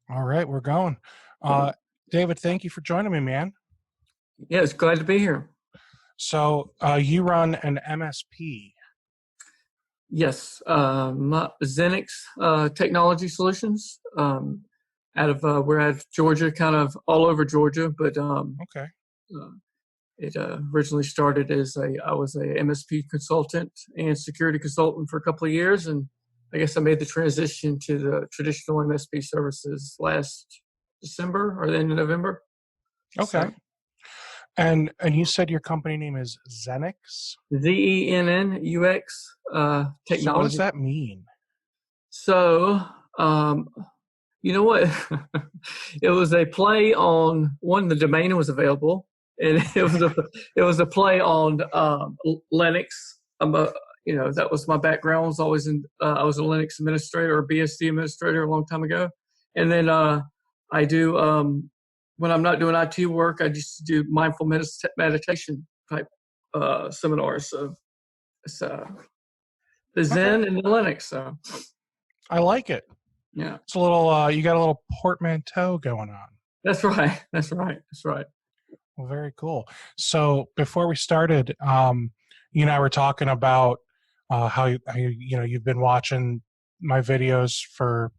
All right, we're going. David, thank you for joining me, man. Yeah, it's glad to be here. So you run an MSP. Yes, Xenix Technology Solutions. We're out of Georgia, kind of all over Georgia, but Okay. It originally started as I was a MSP consultant and security consultant for a couple of years, and I guess I made the transition to the traditional MSP services last December or the end of November. Okay. So, And you said your company name is Xenix? Zennux Technology. So what does that mean? So, you know what? It was a play on one. The domain was available, and it was a play on Linux. That was my background. I was a Linux administrator or BSD administrator a long time ago, and then I do when I'm not doing IT work, I just do mindful meditation type seminars. So it's the Zen and the Linux. So I like it. yeah, It's a little. You got a little portmanteau going on. that's right. That's right. That's right. Well, very cool. So before we started, you and I were talking about how you've been watching my videos for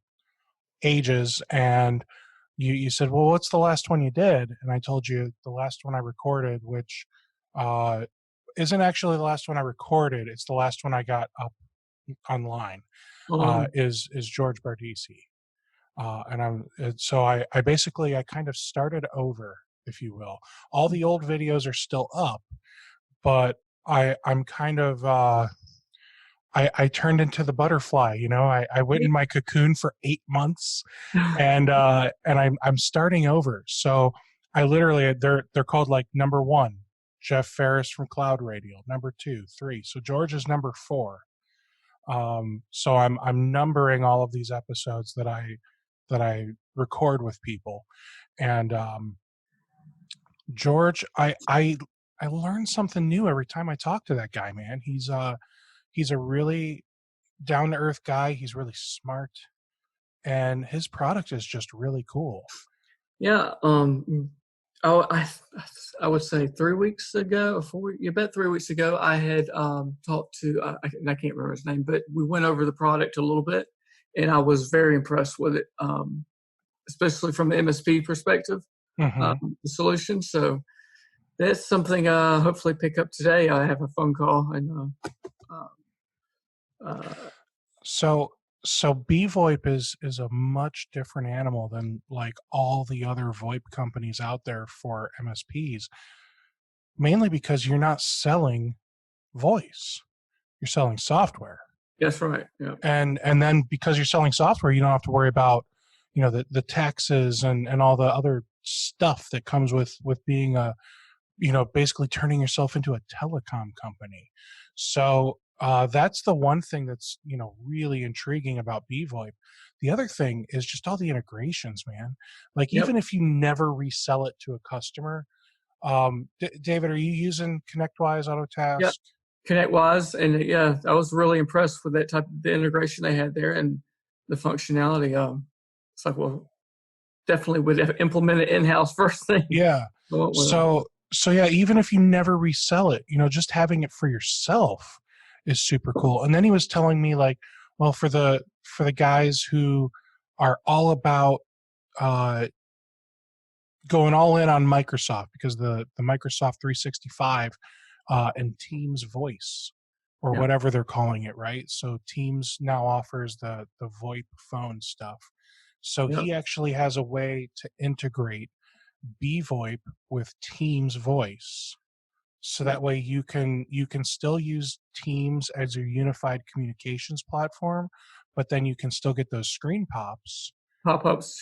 ages, and you said, well, what's the last one you did? And I told you the last one I recorded, which isn't actually the last one I recorded. It's the last one I got up online, is George Bardisi. I basically kind of started over, if you will. All the old videos are still up, but I'm kind of, I turned into the butterfly, I went in my cocoon for 8 months and I'm starting over. So I literally, they're called like number 1, Jeff Ferris from Cloud Radio, number 2, 3. So George is number 4. So I'm numbering all of these episodes that I record with people. And George, I learn something new every time I talk to that guy, man. He's a really down to earth guy. He's really smart, and his product is just really cool. Yeah. I would say 3 weeks ago, or 4 weeks, about 3 weeks ago, I had talked to, I can't remember his name, but we went over the product a little bit, and I was very impressed with it, especially from the MSP perspective, the solution. So that's something hopefully pick up today. I have a phone call, and So BVoIP is a much different animal than like all the other VoIP companies out there for MSPs, mainly because you're not selling voice, you're selling software. That's right. Yeah. And then because you're selling software, you don't have to worry about, the taxes and all the other stuff that comes with being basically turning yourself into a telecom company. So that's the one thing that's really intriguing about BVoIP. The other thing is just all the integrations, man. Like even if you never resell it to a customer, David, are you using ConnectWise Autotask? Yeah, ConnectWise, and I was really impressed with that type of the integration they had there and the functionality. It's like, well, definitely would implement it in-house first thing. Yeah. So yeah, even if you never resell it, just having it for yourself is super cool. And then he was telling me like, well, for the guys who are all about going all in on Microsoft, because the Microsoft 365 and Teams Voice or whatever they're calling it, right? So Teams now offers the VoIP phone stuff. So he actually has a way to integrate BVoIP with Teams Voice, so that way you can still use Teams as your unified communications platform, but then you can still get those screen pop-ups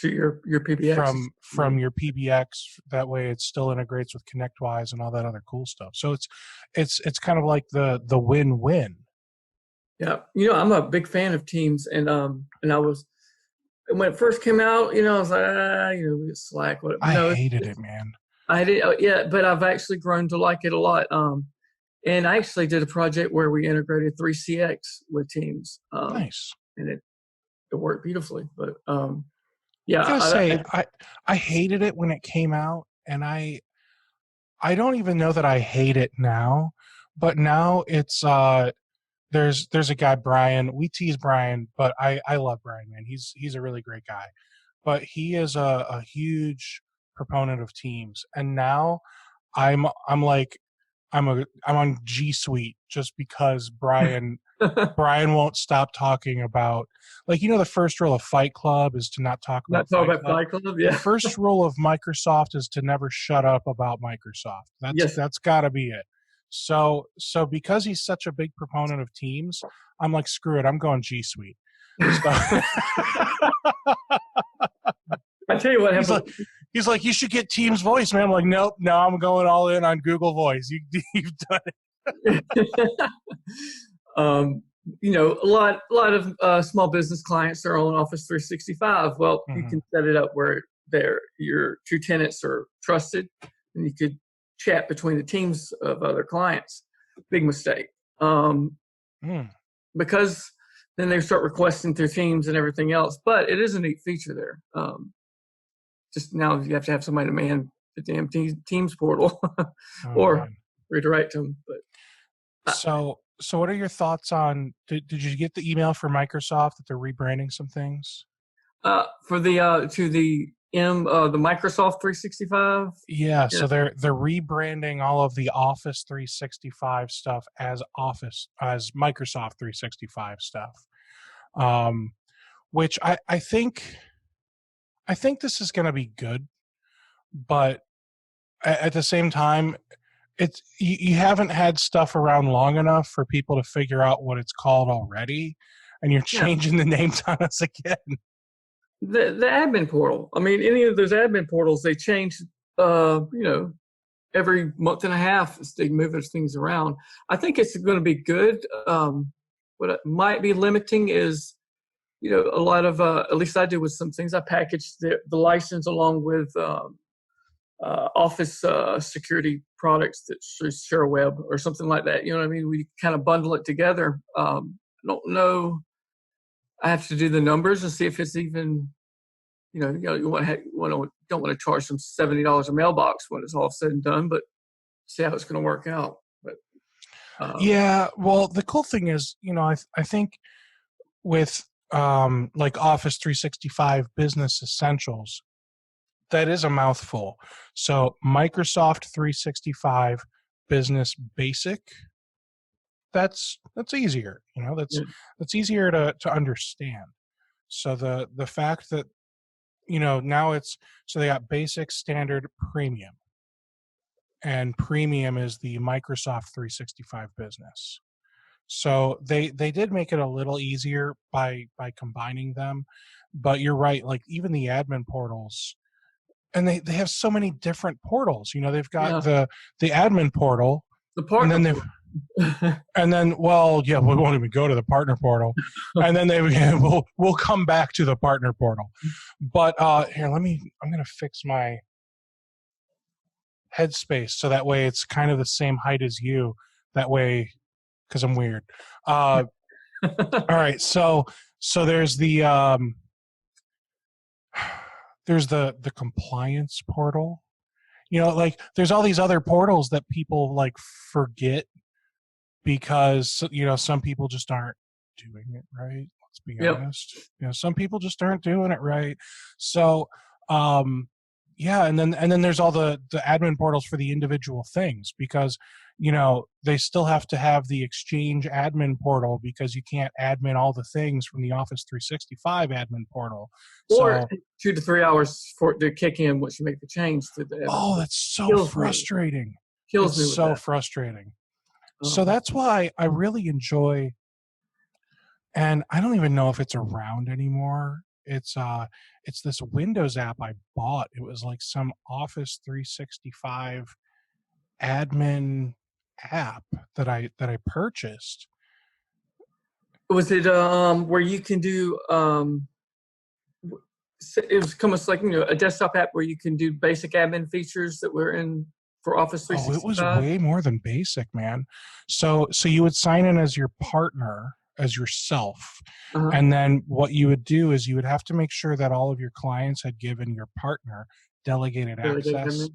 to your PBX from your PBX. That way it still integrates with ConnectWise and all that other cool stuff. So it's kind of like the win-win. Yeah, I'm a big fan of Teams, and I was, when it first came out, I was like, we get Slack. Whatever. I hated it, man. I did, but I've actually grown to like it a lot. And I actually did a project where we integrated 3CX with Teams. Nice. And it worked beautifully. But Yeah, I gotta say, I hated it when it came out, and I don't even know that I hate it now, but now it's there's a guy, Brian. We tease Brian, but I love Brian, man. He's a really great guy. But he is a huge proponent of Teams. And now I'm like I'm on G Suite just because Brian won't stop talking about, like, the first rule of Fight Club is to not talk about not talk Fight about Club. Fight Club. The Yeah. first rule of Microsoft is to never shut up about Microsoft. Yes. That's got to be it. So because he's such a big proponent of Teams, I'm like, screw it, I'm going G Suite. So, I tell you what happened. He's like, you should get Teams Voice, man. I'm like, nope, no, I'm going all in on Google Voice. You've done it. A lot of small business clients are on Office 365. Well, you can set it up where your two tenants are trusted, and you could chat between the teams of other clients. Big mistake. Because then they start requesting through Teams and everything else. But it is a neat feature there. Just now you have to have somebody to man the damn Teams portal or redirect them. But so what are your thoughts on? Did you get the email from Microsoft that they're rebranding some things? For the to the Microsoft 365. Yeah, so they're rebranding all of the Office 365 stuff as Microsoft 365 stuff, which I think this is going to be good, but at the same time, it's you haven't had stuff around long enough for people to figure out what it's called already, and you're changing the names on us again. The admin portal. I mean, any of those admin portals, they change, every month and a half as they move those things around. I think it's going to be good. What it might be limiting is, a lot of, at least I do with some things, I package the license along with Office security products that share a web or something like that. You know what I mean? We kind of bundle it together. I don't know. I have to do the numbers and see if it's even, you don't want to charge them $70 a mailbox when it's all said and done, but see how it's going to work out. But yeah, well, the cool thing is, I think with like Office 365 Business Essentials, that is a mouthful. So Microsoft 365 Business Basic, that's easier. That's easier to understand. So the fact that now so they got basic, standard, premium, and premium is the Microsoft 365 Business. So they did make it a little easier by combining them, but you're right. Like even the admin portals, and they have so many different portals. They've got the admin portal, the partner, and then we won't even go to the partner portal, and then we'll come back to the partner portal. But here, I'm going to fix my headspace so that way it's kind of the same height as you. That way, because I'm weird. All right, so there's the compliance portal. Like there's all these other portals that people like forget because some people just aren't doing it right. Let's be honest. Some people just aren't doing it right. So and then there's all the admin portals for the individual things, because they still have to have the Exchange admin portal because you can't admin all the things from the Office 365 admin portal. Or 2 to 3 hours for it to kick in once you make the change to the admin. Oh, that's so frustrating. Kills me with so that. Frustrating. So that's why I really enjoy, and I don't even know if it's around anymore. It's this Windows app I bought. It was like some Office 365 admin app that I purchased. Was it where you can do it was almost like a desktop app where you can do basic admin features that were in for Office 365? Oh, it was way more than basic, man. So you would sign in as your partner, as yourself. Uh-huh. And then what you would do is you would have to make sure that all of your clients had given your partner delegated access.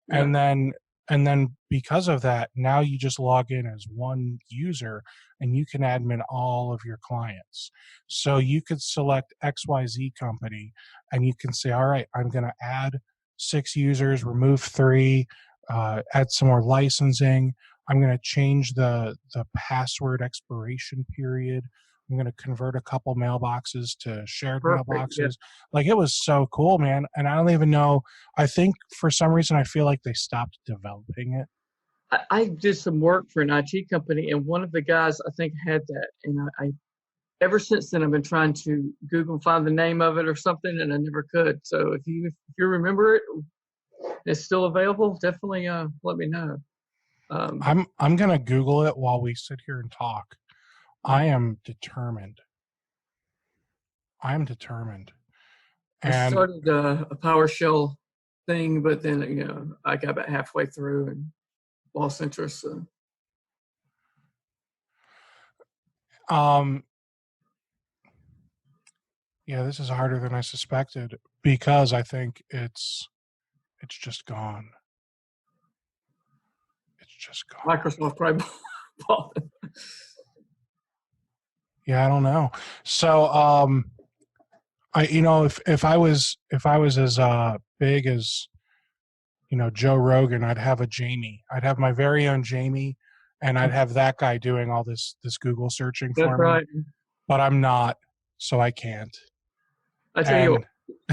Yeah. And then because of that, now you just log in as one user and you can admin all of your clients. So you could select XYZ company and you can say, all right, I'm going to add 6 users, remove 3, add some more licensing. I'm going to change the password expiration period. I'm going to convert a couple mailboxes to shared Perfect. Yeah. mailboxes. Like, it was so cool, man. And I don't even know. I think for some reason I feel like they stopped developing it. I did some work for an IT company, and one of the guys I think had that, and I ever since then I've been trying to Google and find the name of it or something, and I never could. So if you remember it, it's still available. Definitely let me know. I'm gonna Google it while we sit here and talk. I am determined. I And started a PowerShell thing, but then I got about halfway through and lost interest. So. Yeah, this is harder than I suspected because I think it's just gone. It's just gone. Microsoft probably bought it. Yeah, I don't know. So if I was as big as Joe Rogan, I'd have a Jamie. I'd have my very own Jamie, and I'd have that guy doing all this Google searching That's for right. me. But I'm not, so I can't. I tell you what,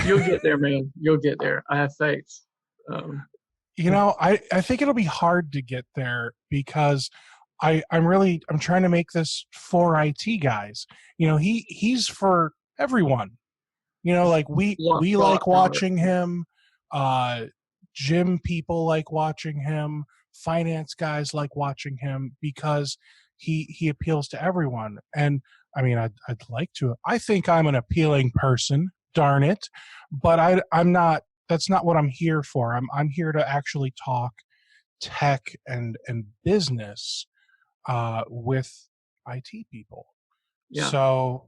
you'll get there, man. You'll get there. I have faith. I think it'll be hard to get there because I'm trying to make this for IT guys. He's for everyone. Like we like watching him. Gym people like watching him. Finance guys like watching him because he appeals to everyone. And I mean, I'd like to. I think I'm an appealing person. Darn it, but I'm not. That's not what I'm here for. I'm here to actually talk tech and business with IT people. Yeah. So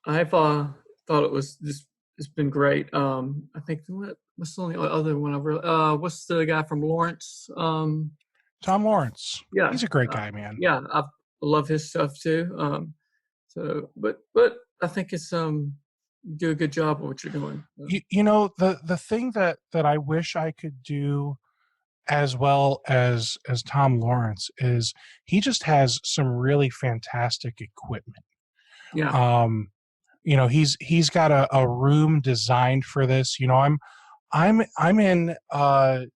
I've thought it was this. It's been great. I think what's the only other one I've really, what's the guy from Lawrence? Tom Lawrence. Yeah, he's a great guy, man. Yeah, I love his stuff too. So, but I think it's you do a good job of what you're doing. The thing that I wish I could do as well as Tom Lawrence is he just has some really fantastic equipment. Yeah. He's got a room designed for this. I'm in kind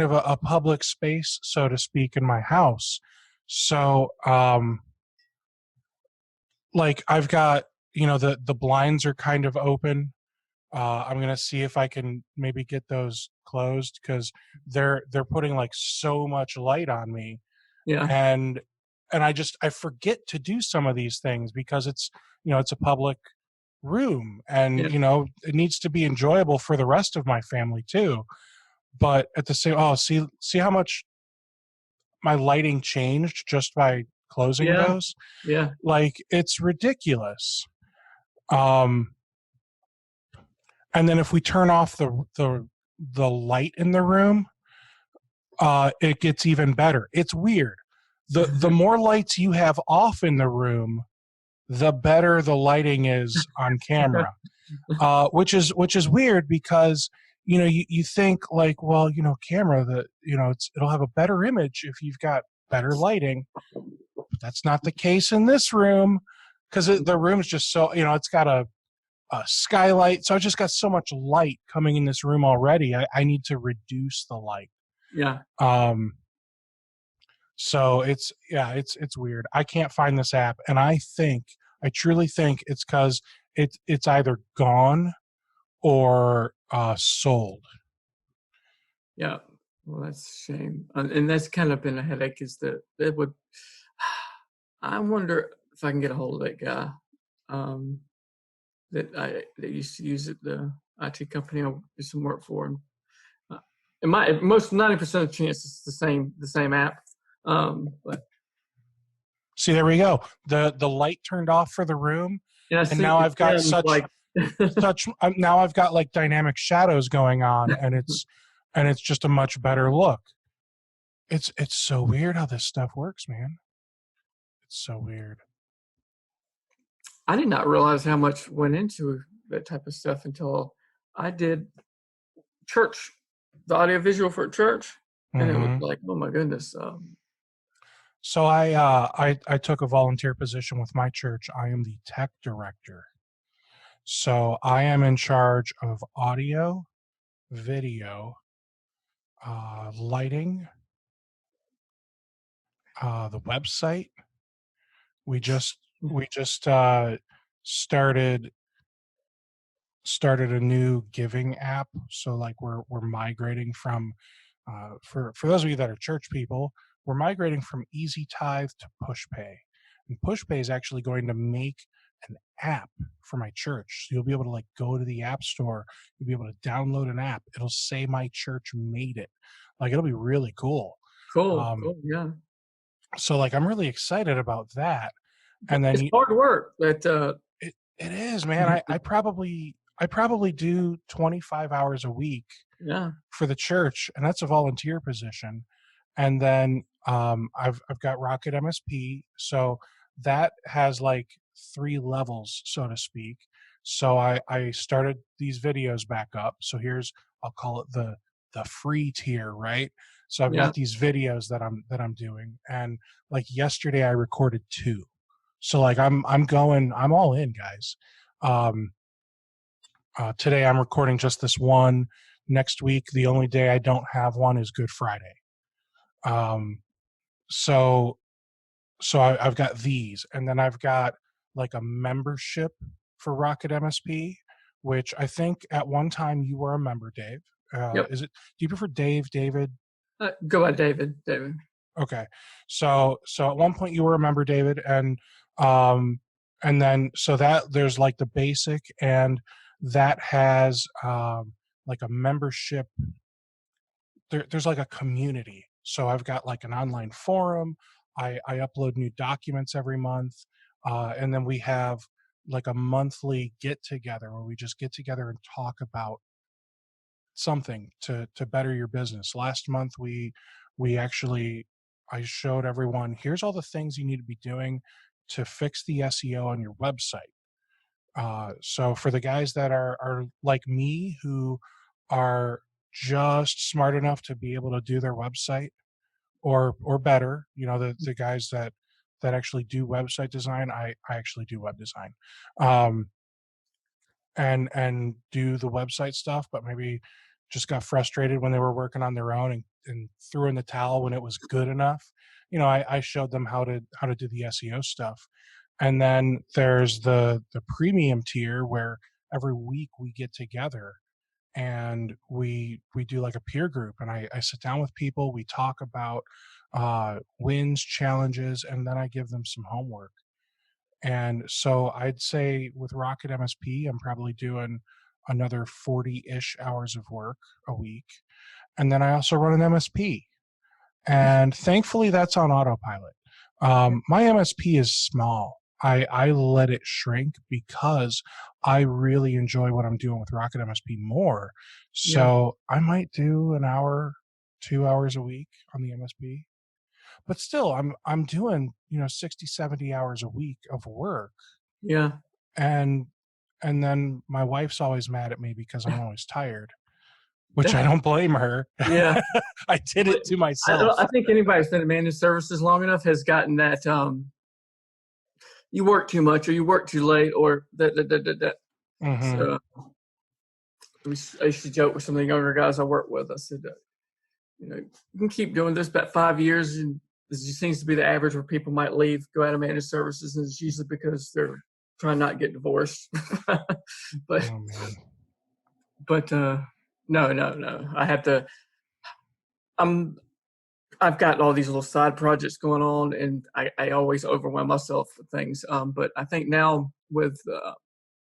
of a public space, so to speak, in my house. So like I've got the blinds are kind of open. I'm gonna see if I can maybe get those closed because they're putting like so much light on me. Yeah. And I forget to do some of these things because it's a public room and it needs to be enjoyable for the rest of my family too. But at the same see how much my lighting changed just by closing those. Yeah. Like it's ridiculous. And then if we turn off the light in the room, it gets even better. It's weird. The more lights you have off in the room, the better the lighting is on camera. Which is weird because you think like, well, camera it'll have a better image if you've got better lighting. But that's not the case in this room because the room's just so it's got a skylight, so I just got so much light coming in this room already. I need to reduce the light. Yeah. So it's weird. I can't find this app, and I truly think it's because it's either gone or sold. Yeah. Well, that's a shame, and that's kind of been a headache. Is that it would? I wonder if I can get a hold of that guy. That used to use it, the IT company I do some work for, and most 90% of the chance it's the same app. But See, there we go. The light turned off for the room, And I and see now it's I've got them like, now I've got like dynamic shadows going on, and it's just a much better look. It's so weird how this stuff works, man. It's so weird. I did not realize how much went into that type of stuff until I did church, the audiovisual for church, and it was Mm-hmm. like, oh my goodness. So I took a volunteer position with my church. I am the tech director. So I am in charge of audio, video, lighting, the website. We just started a new giving app. So like we're migrating from for those of you that are church people, we're migrating from Easy Tithe to PushPay, and PushPay is actually going to make an app for my church. So you'll be able to like go to the app store, you'll be able to download an app. It'll say my church made it. Like it'll be really cool. Cool, Um, cool, yeah. so like I'm really excited about that. And then It's hard work, but it is, man. I probably do 25 hours a week yeah, for the church, and that's a volunteer position. And then I've got Rocket MSP, so that has like 3 levels, so to speak. So I started these videos back up. So here's, I'll call it the free tier, right? So I've yeah, got these videos that I'm doing, and like yesterday I recorded 2. So like I'm all in, guys. Um, Today I'm recording just this one. Next week, the only day I don't have one is Good Friday. Um, so I've got these, and then I've got like a membership for Rocket MSP, which I think at one time you were a member, Dave. yep. Is it? Do you prefer Dave, David? Go by David. David. Okay. So at one point you were a member, David, um and then so that there's like the basic, and that has like a membership. There's like a community. So I've got like an online forum. I upload new documents every month. And then we have like a monthly get together where we just get together and talk about something to better your business. Last month we actually, I showed everyone, here's all the things you need to be doing to fix the SEO on your website. So for the guys that are like me, who are just smart enough to be able to do their website or better, the guys that actually do website design, I actually do web design. Um, and do the website stuff, but maybe just got frustrated when they were working on their own, and threw in the towel when it was good enough. I showed them how to do the SEO stuff. And then there's the premium tier, where every week we get together and we do like a peer group, and I sit down with people, we talk about wins, challenges, and then I give them some homework. And so I'd say with Rocket MSP, I'm probably doing another 40-ish hours of work a week. And then I also run an MSP. And thankfully, that's on autopilot. My MSP is small. I let it shrink because I really enjoy what I'm doing with Rocket MSP more. Yeah, So I might do an hour, 2 hours a week on the MSP, but still I'm doing 60, 70 hours a week of work. yeah. and and then my wife's always mad at me because I'm always tired, which I don't blame her. Yeah. I did But it to myself. I think anybody who's been in managed services long enough has gotten that you work too much or you work too late or that. Hmm. So I used to joke with some of the younger guys I work with. I said, you can keep doing this about 5 years, and this just seems to be the average where people might leave, go out of managed services, and it's usually because they're trying not to get divorced. but Oh man. but no. I have to. I'm I've got all these little side projects going on, and I always overwhelm myself with things. But I think now with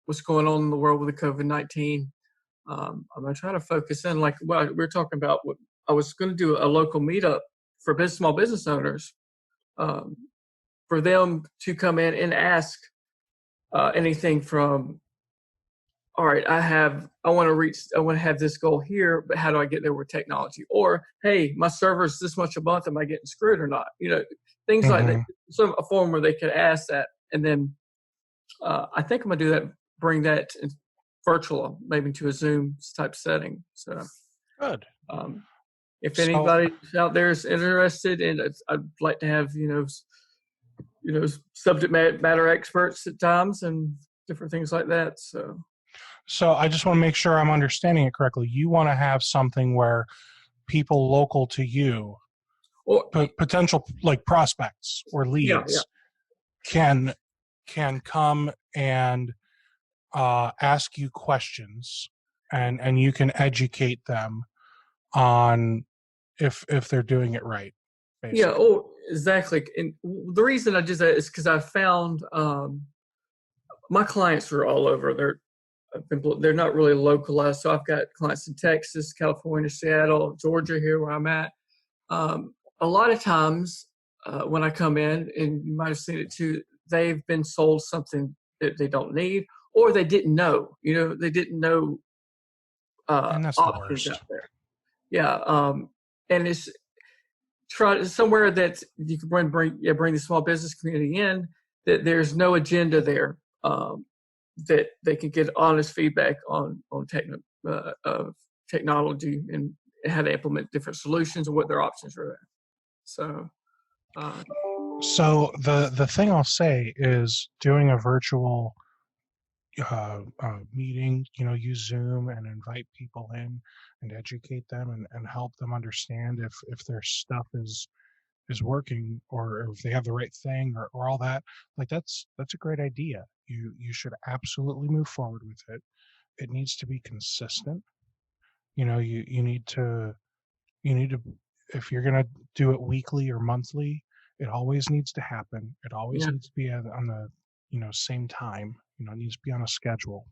what's going on in the world with the COVID-19, I'm going to try to focus in. Like, well, we were talking about what I was going to do a local meetup for small business owners, um, for them to come in and ask anything from, all right, I want to have this goal here, but how do I get there with technology? Or, hey, my server's this much a month, am I getting screwed or not? Things like that. So a form where they could ask that, and then I think I'm gonna do that. Bring that virtual, maybe to a Zoom type setting. So good. If anybody out there is interested, and I'd like to have subject matter experts at times and different things like that. So I just want to make sure I'm understanding it correctly. You want to have something where people local to you, or potential like prospects or leads, can come and ask you questions, and you can educate them on if they're doing it right. Basically. Yeah. Oh, exactly. And the reason I did that is because I found my clients are all over. They're not really localized. So I've got clients in Texas, California, Seattle, Georgia, here where I'm at. A lot of times when I come in, and you might have seen it too, they've been sold something that they don't need, or they didn't know. They didn't know and that's options the worst. out there. Yeah. And it's try somewhere that you can bring the small business community in, that there's no agenda there. That they can get honest feedback on technology and how to implement different solutions and what their options are there. So the thing I'll say is doing a virtual meeting, use Zoom and invite people in and educate them and help them understand if their stuff is working, or if they have the right thing, or all that. Like that's a great idea. You should absolutely move forward with it. It needs to be consistent. You need to if you're going to do it weekly or monthly, it always needs to happen. It always needs to be on the same time. It needs to be on a schedule.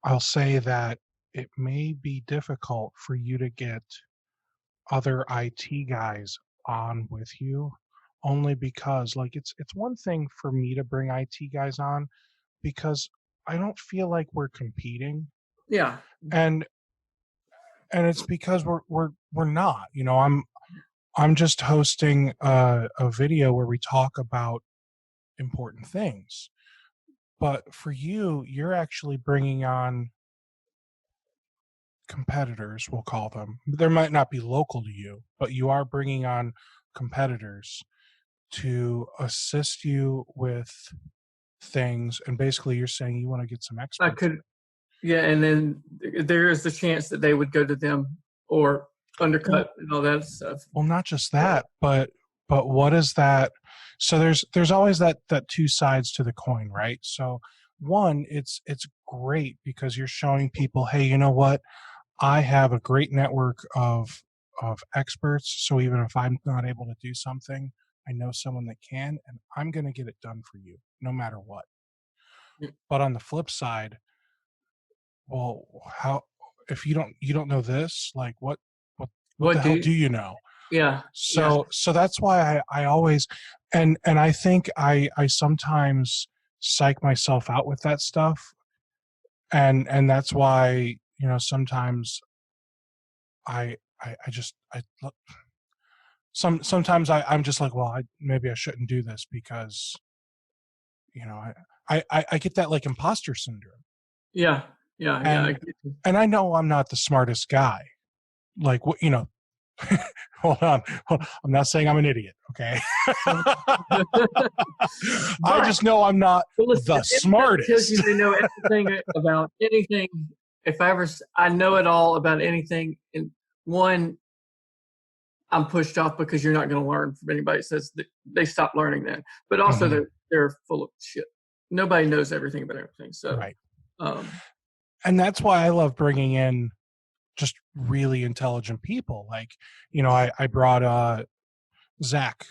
I'll say that it may be difficult for you to get other IT guys on with you, only because it's one thing for me to bring IT guys on, because I don't feel like we're competing. Yeah. And it's because we're not. I'm just hosting a video where we talk about important things. But for you, you're actually bringing on competitors, we'll call them. They might not be local to you, but you are bringing on competitors to assist you with things. And basically, you're saying you want to get some experts. I could, and then there is the chance that they would go to them or undercut and all that stuff. Well, not just that, but what is that? So there's always that two sides to the coin, right? So one, it's great because you're showing people, hey, you know what? I have a great network of experts. So even if I'm not able to do something, I know someone that can, and I'm going to get it done for you no matter what. But on the flip side, well, how if you don't know this, like what the hell do you know? Yeah. So that's why I always and I think I sometimes psych myself out with that stuff, and that's why sometimes sometimes I'm just like, well, maybe I shouldn't do this because I get that like imposter syndrome. Yeah. And I know I'm not the smartest guy. Like, hold on. I'm not saying I'm an idiot, okay? I just know I'm not the smartest. Because you know everything about anything. If I know it all about anything, and one, I'm pushed off because you're not going to learn from anybody that says that they stop learning then. But also they're full of shit. Nobody knows everything about everything. So right. And that's why I love bringing in just really intelligent people. Like, I brought Zach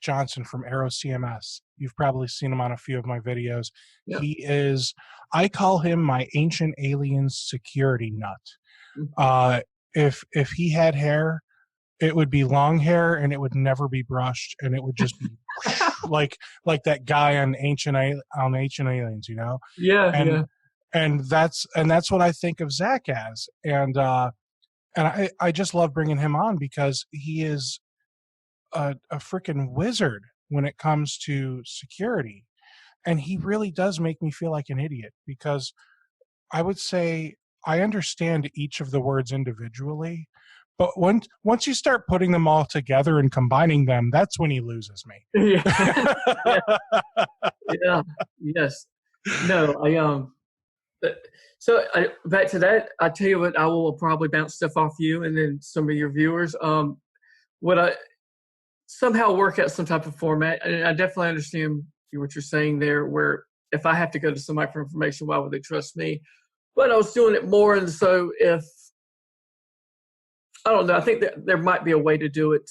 Johnson from Aero CMS. You've probably seen him on a few of my videos. Yeah. I call him my ancient aliens security nut. If he had hair, it would be long hair and it would never be brushed, and it would just be like that guy on Ancient Aliens, you know. Yeah, and yeah. that's what I think of Zach as, and I just love bringing him on because he is a freaking wizard when it comes to security, and he really does make me feel like an idiot because I would say I understand each of the words individually, but once you start putting them all together and combining them, that's when he loses me. Yeah. Yeah. Yeah. Yes. No, back to that, I tell you what, I will probably bounce stuff off you and then some of your viewers. What I somehow work out some type of format, and I definitely understand what you're saying there, where if I have to go to somebody for information, why would they trust me? But I was doing it more, and so if I don't know, I think that there might be a way to do it.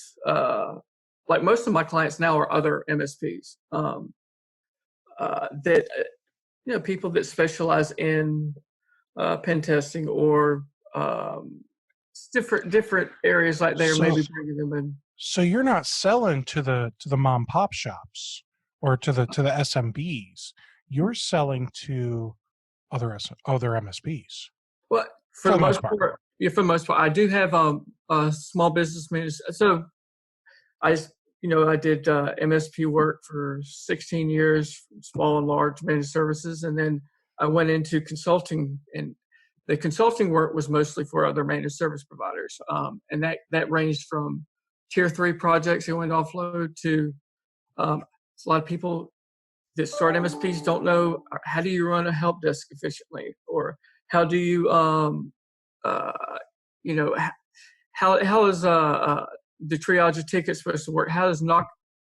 Like most of my clients now are other MSPs that people that specialize in pen testing or different areas like they're maybe bringing them in. So you're not selling to the mom pop shops or to the SMBs. You're selling to other MSPs. Well, for the most part, yeah. For the most part, I do have a small business manager. So I did MSP work for 16 years, small and large managed services, and then I went into consulting, and the consulting work was mostly for other managed service providers, and that ranged from tier 3 projects that went offload to a lot of people that start MSPs don't know how do you run a help desk efficiently, or how do you how is the triage of tickets supposed to work? How is the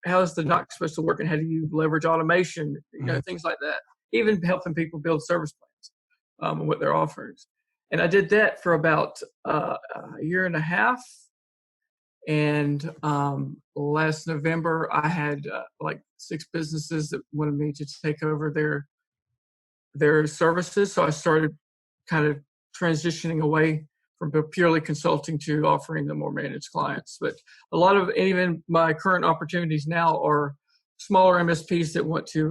NOC supposed to work, and how do you leverage automation? Things like that. Even helping people build service plans and what their offerings. And I did that for about a year and a half. And last November, I had like 6 businesses that wanted me to take over their services. So I started kind of transitioning away from purely consulting to offering them more managed clients. But a lot of even my current opportunities now are smaller MSPs that want to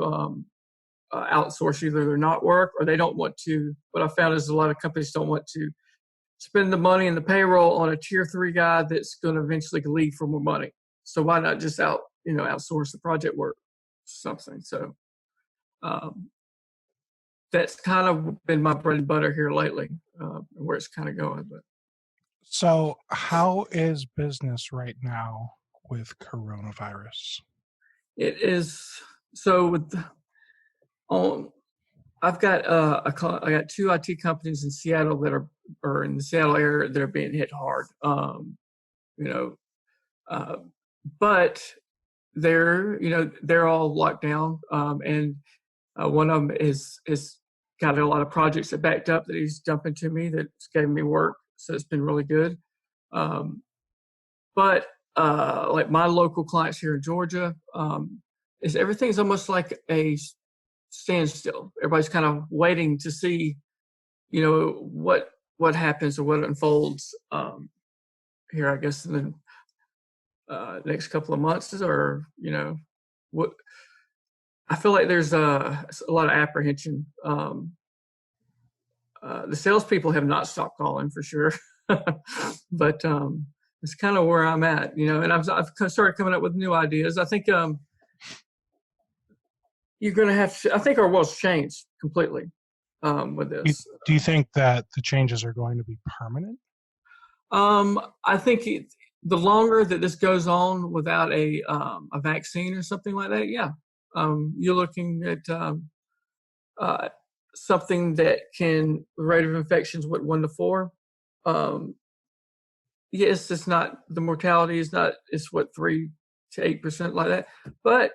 outsource either their not work, or they don't want to. What I found is a lot of companies don't want to spend the money and the payroll on a tier 3 guy that's going to eventually leave for more money. So why not just outsource the project work, something. So that's kind of been my bread and butter here lately, where it's kind of going. But so, how is business right now with coronavirus? It is so with I've got I got 2 IT companies in Seattle that are in the Seattle area that are being hit hard. But they're all locked down, and one of them is got a lot of projects that backed up that he's dumping to me that's gave me work, so it's been really good. But like my local clients here in Georgia, everything's almost like a standstill. Everybody's kind of waiting to see, what happens or what unfolds here, I guess, in the next couple of months, or what. I feel like there's a lot of apprehension. The salespeople have not stopped calling for sure, but it's kind of where I'm at, and I've started coming up with new ideas. I think you're going to have to, I think our world's changed completely with this. Do you think that the changes are going to be permanent? I think the longer that this goes on without a vaccine or something like that, yeah. You're looking at something that the rate of infections with 1 to 4. Yes, it's not, the mortality is not, it's what, 3 to 8% like that. But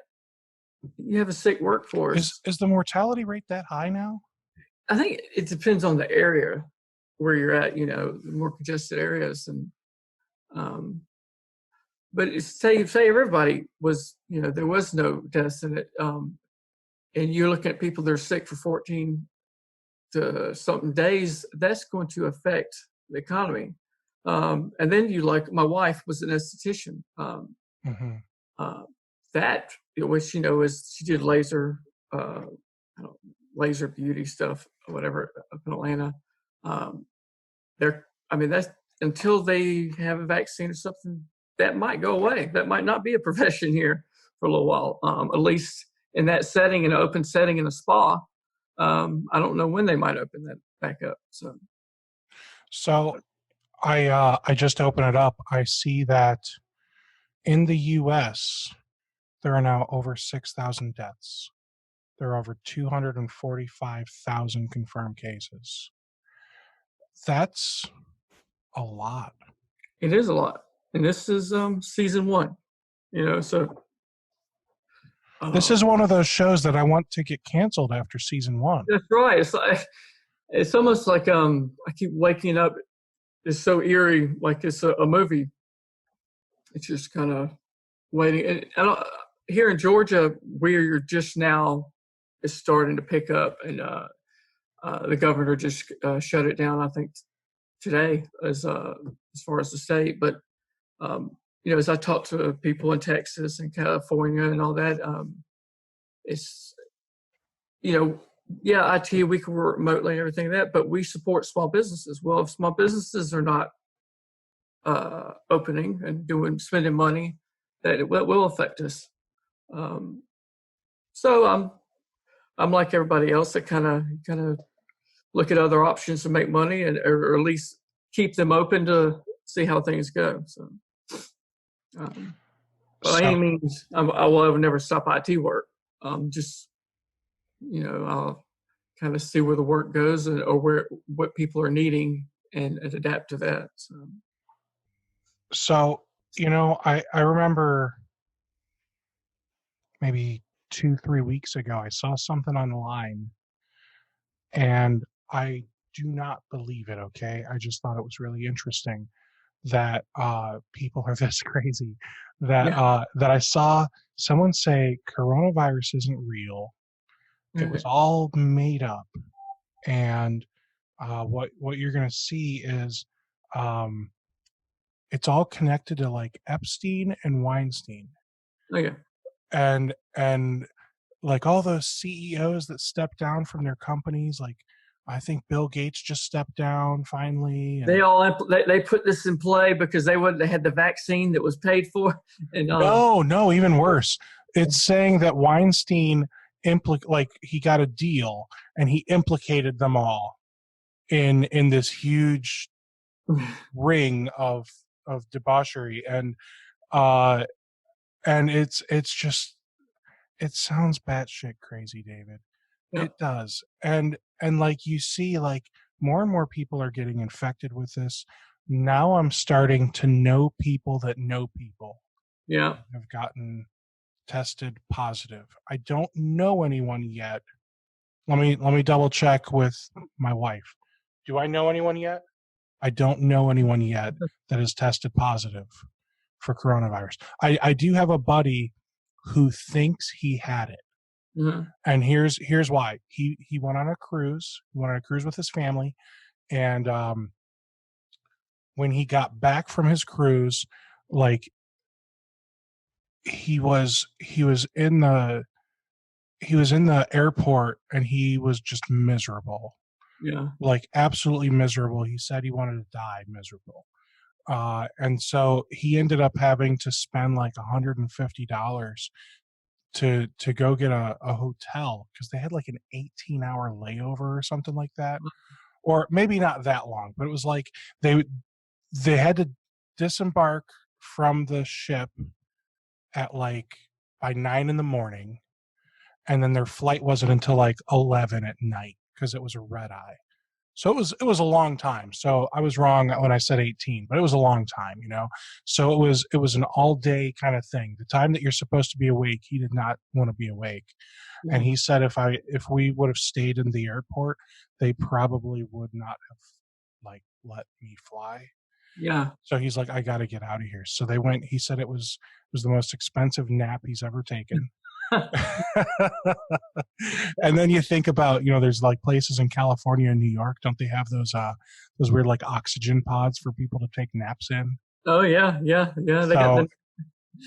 you have a sick workforce. Is the mortality rate that high now? I think it depends on the area where you're at, the more congested areas. And but say everybody was, there was no deaths in it, and you're looking at people that are sick for 14 to something days, that's going to affect the economy. And then my wife was an esthetician. Hmm. Uh, that which is she did uh, laser beauty stuff or whatever up in Atlanta. Um, I mean, that's until they have a vaccine or something that might go away. That might not be a profession here for a little while. At least in that setting, in an open setting in a spa. I don't know when they might open that back up. So I just open it up. I see that in the U.S. there are now over 6,000 deaths. There are over 245,000 confirmed cases. That's a lot. It is a lot, and this is season one. So This is one of those shows that I want to get canceled after season one. that's right. It's almost like I keep waking up. It's so eerie, like it's a movie. It's just kind of waiting. And here in Georgia, we're just now is starting to pick up, and the governor just shut it down. I think today, as far as the state. But as I talk to people in Texas and California and all that, it's yeah, IT, we can work remotely and everything like that, but we support small businesses. Well, if small businesses are not opening and spending money, that it will affect us. So I'm like everybody else that kind of look at other options to make money or at least keep them open to see how things go. So, by any means, I will never stop IT work. Just I'll kind of see where the work goes or what people are needing and adapt to that. So I remember maybe 2-3 weeks ago, I saw something online and I do not believe it. Okay. I just thought it was really interesting that people are this crazy that Yeah. that I saw someone say coronavirus isn't real. It was all made up. And what you're going to see is it's all connected to like Epstein and Weinstein. Okay. And like all those CEOs that stepped down from their companies, like I think Bill Gates just stepped down finally. They all they put this in play because they had the vaccine that was paid for. And no, even worse. It's saying that Weinstein he got a deal and he implicated them all in this huge ring of debauchery and it's just it sounds batshit crazy, David. Yeah. It does. And like you see, like more and more people are getting infected with this. Now I'm starting to know people that know people. Yeah. Have gotten tested positive. I don't know anyone yet. Let me double check with my wife. Do I know anyone yet? I don't know anyone yet that has tested positive for coronavirus. I do have a buddy who thinks he had it. Mm-hmm. And here's why. He went on a cruise. He went on a cruise with his family, and when he got back from his cruise, like he was in the airport and he was just miserable. Yeah. Like absolutely miserable. He said he wanted to die miserable. And so he ended up having to spend like $150 to go get a hotel because they had like an 18-hour layover or something like that, or maybe not that long, but it was like they had to disembark from the ship at like by 9 a.m, and then their flight wasn't until like 11 at night because it was a red eye. So it was a long time. So I was wrong when I said 18, but it was a long time, So it was an all day kind of thing. The time that you're supposed to be awake, he did not want to be awake. Yeah. And he said if we would have stayed in the airport, they probably would not have like let me fly. Yeah. So he's like, I got to get out of here. So they went. He said it was the most expensive nap he's ever taken. And then you think about, there's like places in California and New York, don't they have those weird like oxygen pods for people to take naps in? Oh yeah. They got So the.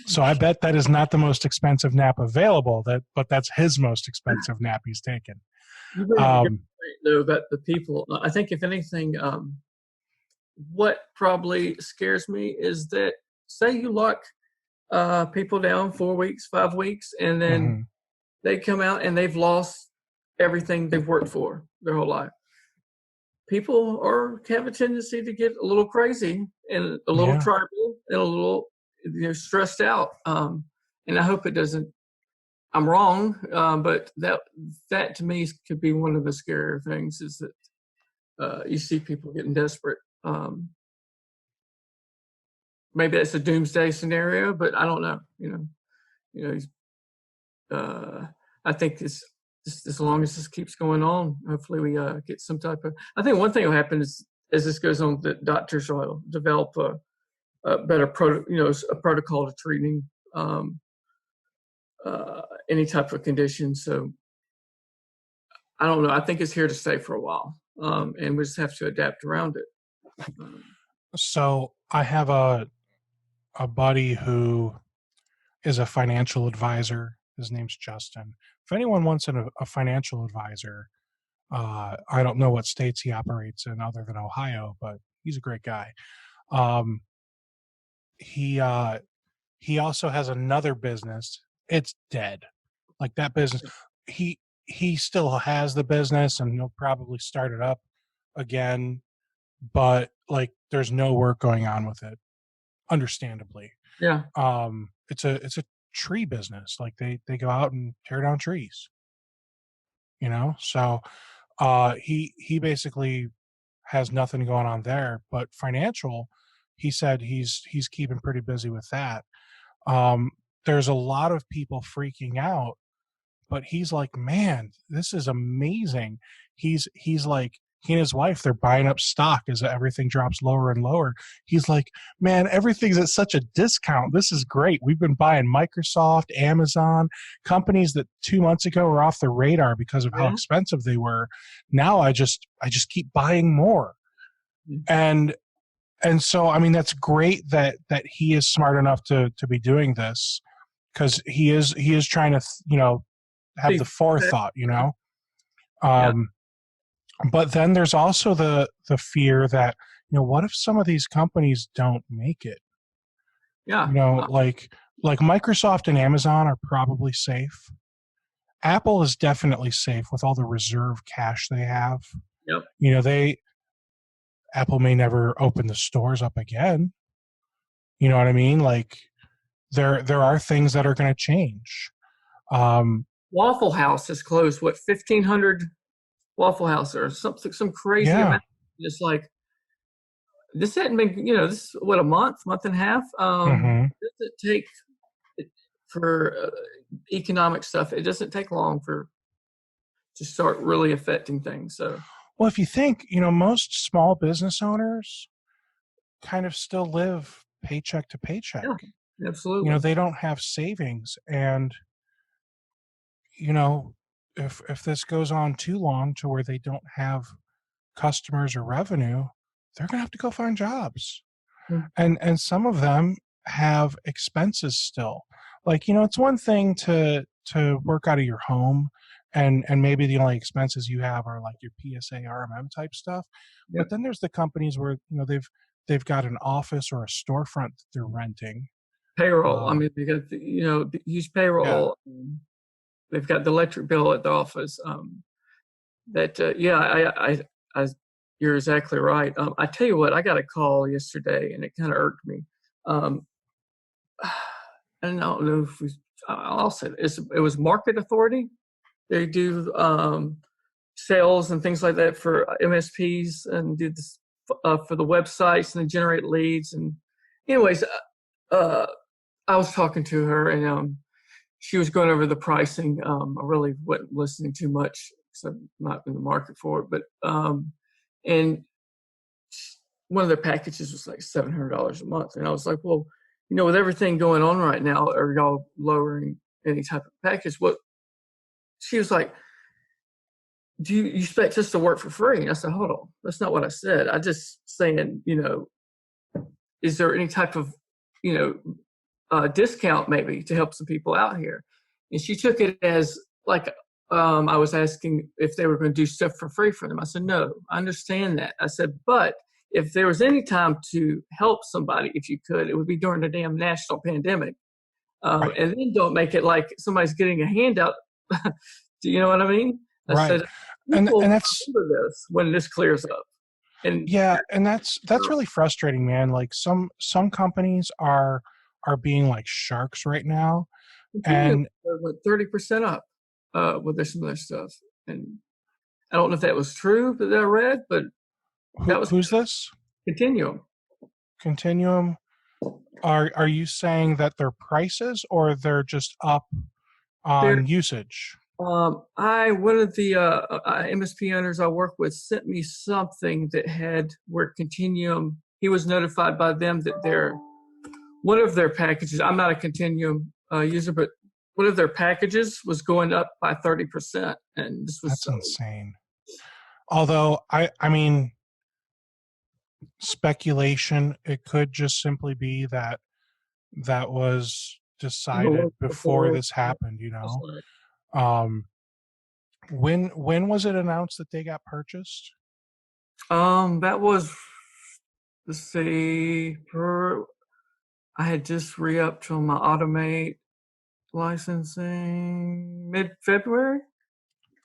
so I bet that is not the most expensive nap available, but that's his most expensive nap he's taken. You bring up a good Um, point though about the people. I think if anything, what probably scares me is that say you lock people down 4 weeks, 5 weeks, and then mhm. they come out and they've lost everything they've worked for their whole life. People have a tendency to get a little crazy and a little Yeah. tribal and a little stressed out. And I hope it doesn't. I'm wrong, but that to me could be one of the scarier things is that you see people getting desperate. Maybe that's a doomsday scenario, but I don't know. You know, I think this as long as this keeps going on, hopefully we get some type of. I think one thing will happen is as this goes on, that doctors will develop a better a protocol to treating any type of condition. So I don't know. I think it's here to stay for a while, and we just have to adapt around it. So I have a buddy who is a financial advisor. His name's Justin. If anyone wants a financial advisor, I don't know what states he operates in other than Ohio, but he's a great guy. Um, he he also has another business. It's dead. Like that business, he he still has the business and he'll probably start it up again, but like there's no work going on with it, understandably. Yeah, It's a tree business. Like they go out and tear down trees, So he basically has nothing going on there, but financial, he said he's keeping pretty busy with that. Um, there's a lot of people freaking out, but he's like, man, this is amazing. He's like, he and his wife, they're buying up stock as everything drops lower and lower. He's like, man, everything's at such a discount. This is great. We've been buying Microsoft, Amazon, companies that 2 months ago were off the radar because of how yeah. expensive they were. Now I just keep buying more. And so I mean that's great that he is smart enough to be doing this, because he is trying to have the forethought, Yeah, um, but then there's also the fear that what if some of these companies don't make it, yeah. like Microsoft and Amazon are probably safe. Apple is definitely safe with all the reserve cash they have. Yep. They Apple may never open the stores up again. You know what I mean? Like there are things that are going to change. um, Waffle House has closed. What 1,500 Waffle House or something, some crazy yeah. amount. Just like this hadn't been, this is what a month and a half. Hmm. It doesn't take for economic stuff. It doesn't take long for to start really affecting things. So Well, if you think, most small business owners kind of still live paycheck to paycheck. yeah, absolutely. They don't have savings, and you know, if this goes on too long to where they don't have customers or revenue, they're going to have to go find jobs. Mm. And some of them have expenses still. Like, it's one thing to work out of your home, and maybe the only expenses you have are like your PSA RMM type stuff. Yep. But then there's the companies where, they've got an office or a storefront that they're renting. Payroll. I mean, they got use Yeah. payroll. They've got the electric bill at the office. You're exactly right. I tell you what, I got a call yesterday, and it kind of irked me. Um, and I don't know if I'll say it was Market Authority. They do sales and things like that for MSPs and do this for the websites, and they generate leads. And anyways, I was talking to her, and she was going over the pricing. I really wasn't listening too much because I'm not in the market for it. But and one of their packages was like $700 a month, and I was like, well, with everything going on right now, are y'all lowering any type of package. What she was like, do you expect us to work for free? And I said, hold on, that's not what I said. I just saying, is there any type of, discount maybe to help some people out here? And she took it as like, I was asking if they were going to do stuff for free for them. I said, no, I understand that. I said, but if there was any time to help somebody, if you could, it would be during the damn national pandemic. Right. And then don't make it like somebody's getting a handout. Do you know what I mean? I Right. said, And people that's remember this when this clears up. And yeah, and that's really frustrating, man. Like some companies are being like sharks right now. Continuum And went 30% up with some of their stuff. And I don't know if that was true that I read, but that was who's this? Continuum. Continuum. Are you saying that their prices or they're just up There, on usage? one of the MSP owners I work with sent me something that had where Continuum. He was notified by them that one of their packages. I'm not a Continuum user, but one of their packages was going up by 30%, and this was That's insane. Although I mean, speculation, it could just simply be that was decided before this happened. Um, when was it announced that they got purchased? That was, let's see, I had just re-upped on my Automate licensing mid-February.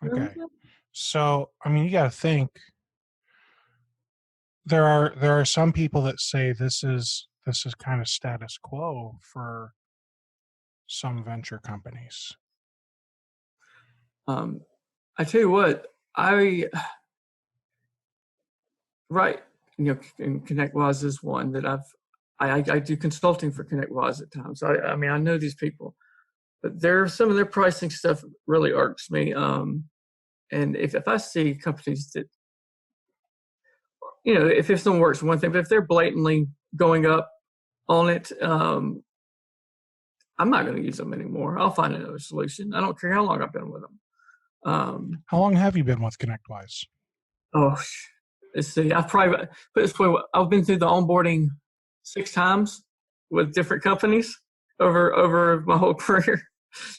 Okay. So, I mean, you got to think there are some people that say this is kind of status quo for some venture companies. I tell you what, right, and ConnectWise is one that I do consulting for ConnectWise at times. I mean, I know these people, but some of their pricing stuff really irks me. And if I see companies that, if someone works one thing, but if they're blatantly going up on it, I'm not going to use them anymore. I'll find another solution. I don't care how long I've been with them. How long have you been with ConnectWise? Oh, let's see. I've probably put this way. I've been through the onboarding 6 times with different companies over my whole career.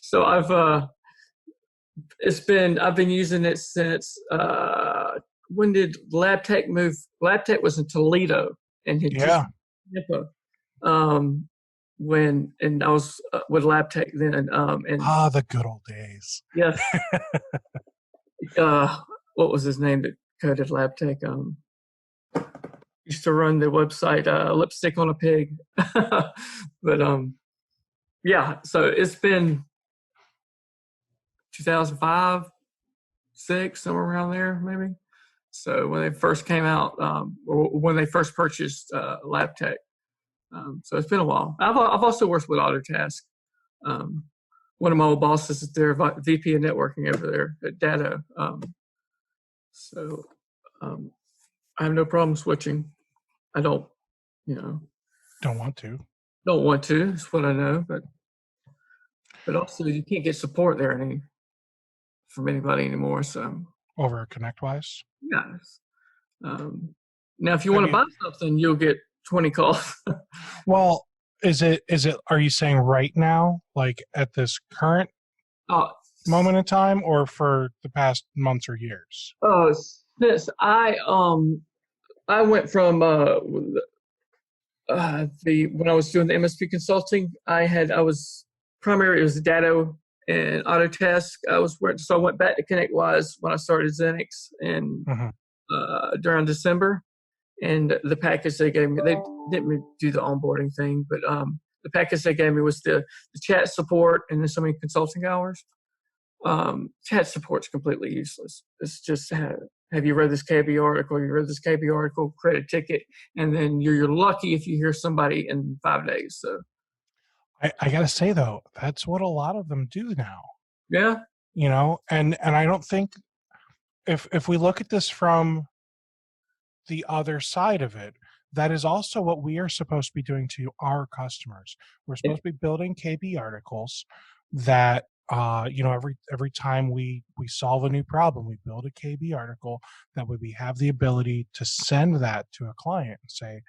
So I've been using it since when did LabTech move? LabTech was in Toledo and had just and I was with LabTech then. And the good old days. Yes. What was his name that coded LabTech? Used to run the website Lipstick on a Pig. But yeah, so it's been 2005, 6, somewhere around there, maybe. So when they first came out, or when they first purchased LabTech. So it's been a while. I've also worked with Autotask. One of my old bosses is their VP of networking over there at Datto. So I have no problem switching. I don't, don't want to. Don't want to. Is what I know, but also you can't get support there from anybody anymore. So over ConnectWise. Yes. Now, if you want to buy something, you'll get 20 calls. Well, is it? Are you saying right now, like at this current moment in time, or for the past months or years? Oh, since I went from when I was doing the MSP consulting, it was Datto and Autotask. So I went back to ConnectWise when I started Xenix and during December. And the package they gave me, they didn't do the onboarding thing, but the package they gave me was the chat support and then so many consulting hours. Chat support's completely useless. It's just have you read this KB article? You read this KB article, create a ticket, and then you're lucky if you hear somebody in 5 days. So I gotta say though, that's what a lot of them do now. Yeah. And I don't think if we look at this from the other side of it, that is also what we are supposed to be doing to our customers. We're supposed to be building KB articles. that every time we solve a new problem, we build a KB article that way we have the ability to send that to a client and say,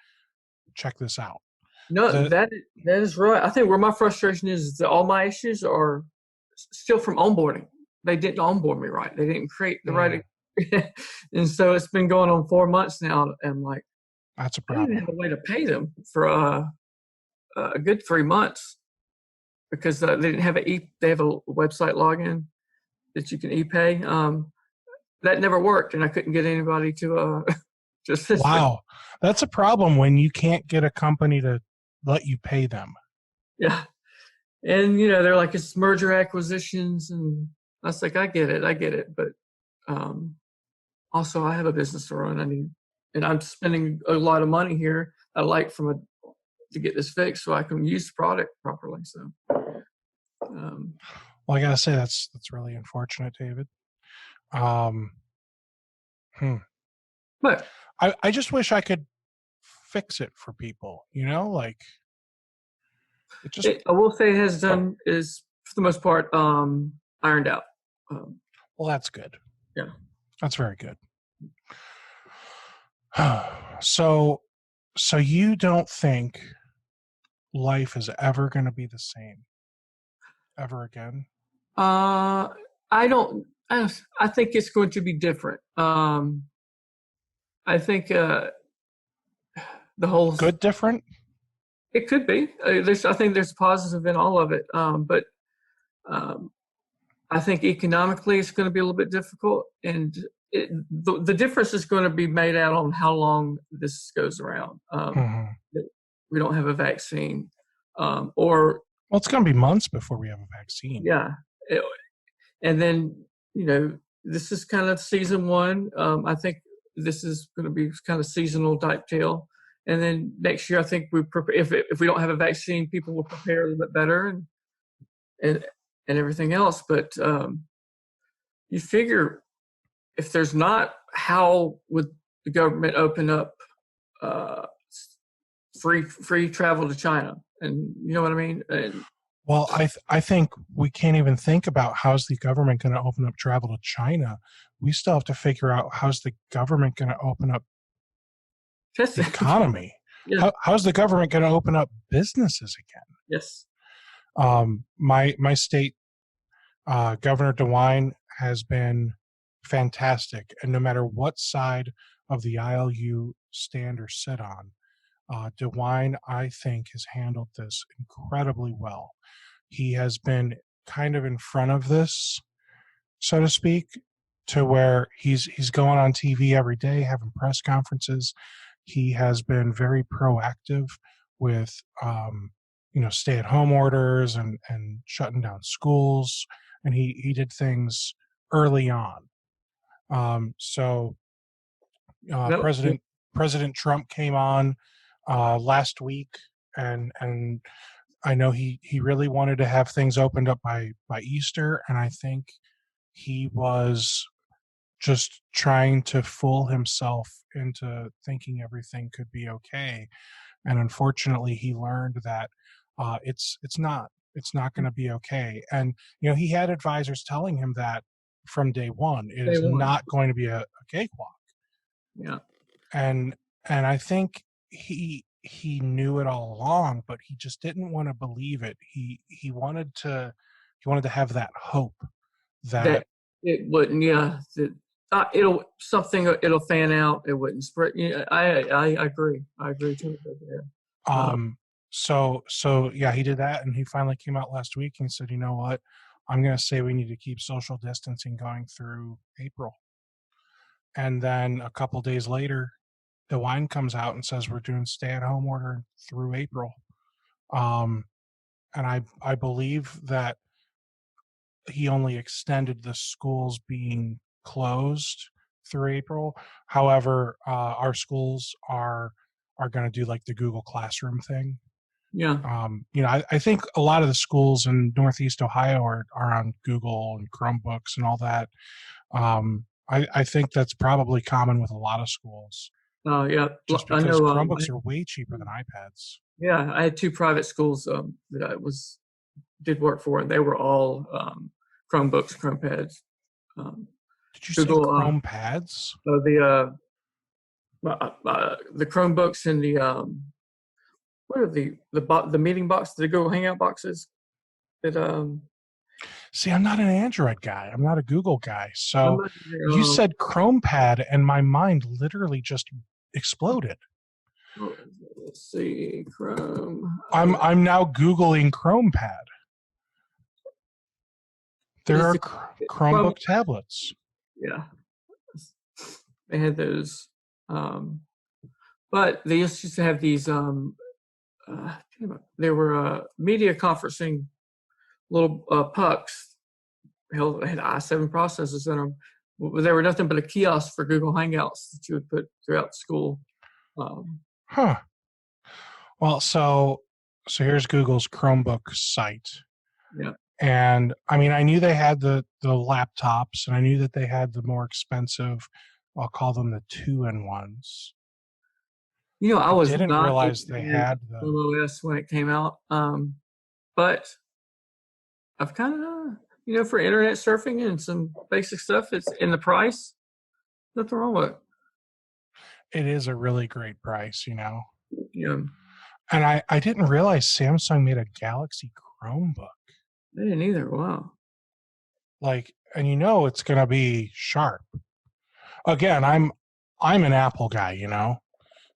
check this out. No, that is right. I think where my frustration is that all my issues are still from onboarding. They didn't onboard me right. They didn't create the right, and so it's been going on 4 months now. And like, that's a I problem. didn't have a way to pay them for a good 3 months because they didn't have they have a website login that you can e-pay. That never worked, and I couldn't get anybody to just wow, that's a problem when you can't get a company to let you pay them. Yeah. And, they're like, it's merger acquisitions. And I was like, I get it. But also I have a business to run. And I'm spending a lot of money here. I like to get this fixed so I can use the product properly. So, well, I gotta say that's really unfortunate, David. But I just wish I could fix it for people, like it just. I will say it is for the most part ironed out. Well, that's good. Yeah, that's very good. So you don't think life is ever going to be the same ever again? I don't. I think it's going to be different. I think the whole good different. It could be. I think there's positive in all of it, but I think economically it's going to be a little bit difficult, and the difference is going to be made out on how long this goes around. We don't have a vaccine, or well, it's going to be months before we have a vaccine. Yeah, and then this is kind of season one. I think this is going to be kind of seasonal type deal. And then next year, I think if we don't have a vaccine, people will prepare a little bit better and everything else. But you figure if there's not, how would the government open up free travel to China? And you know what I mean? Well, I think we can't even think about how's the government going to open up travel to China. We still have to figure out how's the government going to open up the economy. Yeah. How's the government going to open up businesses again? Yes. My state Governor DeWine has been fantastic, and no matter what side of the aisle you stand or sit on, DeWine, I think, has handled this incredibly well. He has been kind of in front of this, so to speak, to where he's going on TV every day, having press conferences. He has been very proactive with, stay-at-home orders and shutting down schools, and he did things early on. President Trump came on last week, and I know he really wanted to have things opened up by Easter, and I think he was just trying to fool himself into thinking everything could be okay. And unfortunately, he learned that it's not going to be okay. And he had advisors telling him that from day one. It is not going to be a cakewalk. Yeah. And I think he knew it all along, but he just didn't want to believe it. He wanted to have that hope that it wouldn't. Yeah. It'll fan out. It wouldn't spread. Yeah, I agree. I agree too. Yeah. So yeah, he did that, and he finally came out last week and said, you know what, I'm going to say we need to keep social distancing going through April. And then a couple days later, DeWine comes out and says we're doing stay-at-home order through April. And I believe that he only extended the schools being closed through April. However, our schools are going to do like the Google Classroom thing. Yeah. I think a lot of the schools in Northeast Ohio are on Google and Chromebooks and all that. I think that's probably common with a lot of schools. Yeah. Just because Chromebooks are way cheaper than iPads. Yeah, I had 2 private schools that I was did work for, and they were all Chromebooks, Chromepads. Did you say Google Chrome pads? the Chromebooks and the what are the meeting box, the Google Hangout boxes that See, I'm not an Android guy. I'm not a Google guy. So not, you said Chrome pad, and my mind literally just exploded. let's see, Chrome. I'm now Googling Chrome pad. There are Chromebook tablets. Yeah, they had those, but they used to have these. They were media conferencing little pucks. Hell, they had i7 processors in them. They were nothing but a kiosk for Google Hangouts that you would put throughout school. Huh. Well, so here's Google's Chromebook site. Yeah. And I mean, I knew they had the laptops, and I knew that they had the more expensive, I'll call them the 2-in-1s. You know, I didn't realize they had the OS when it came out. But I've kind of, for internet surfing and some basic stuff, it's in the price. Nothing wrong with it. It is a really great price, Yeah. And I didn't realize Samsung made a Galaxy Chromebook. I didn't either. Wow. And it's going to be sharp. Again, I'm an Apple guy,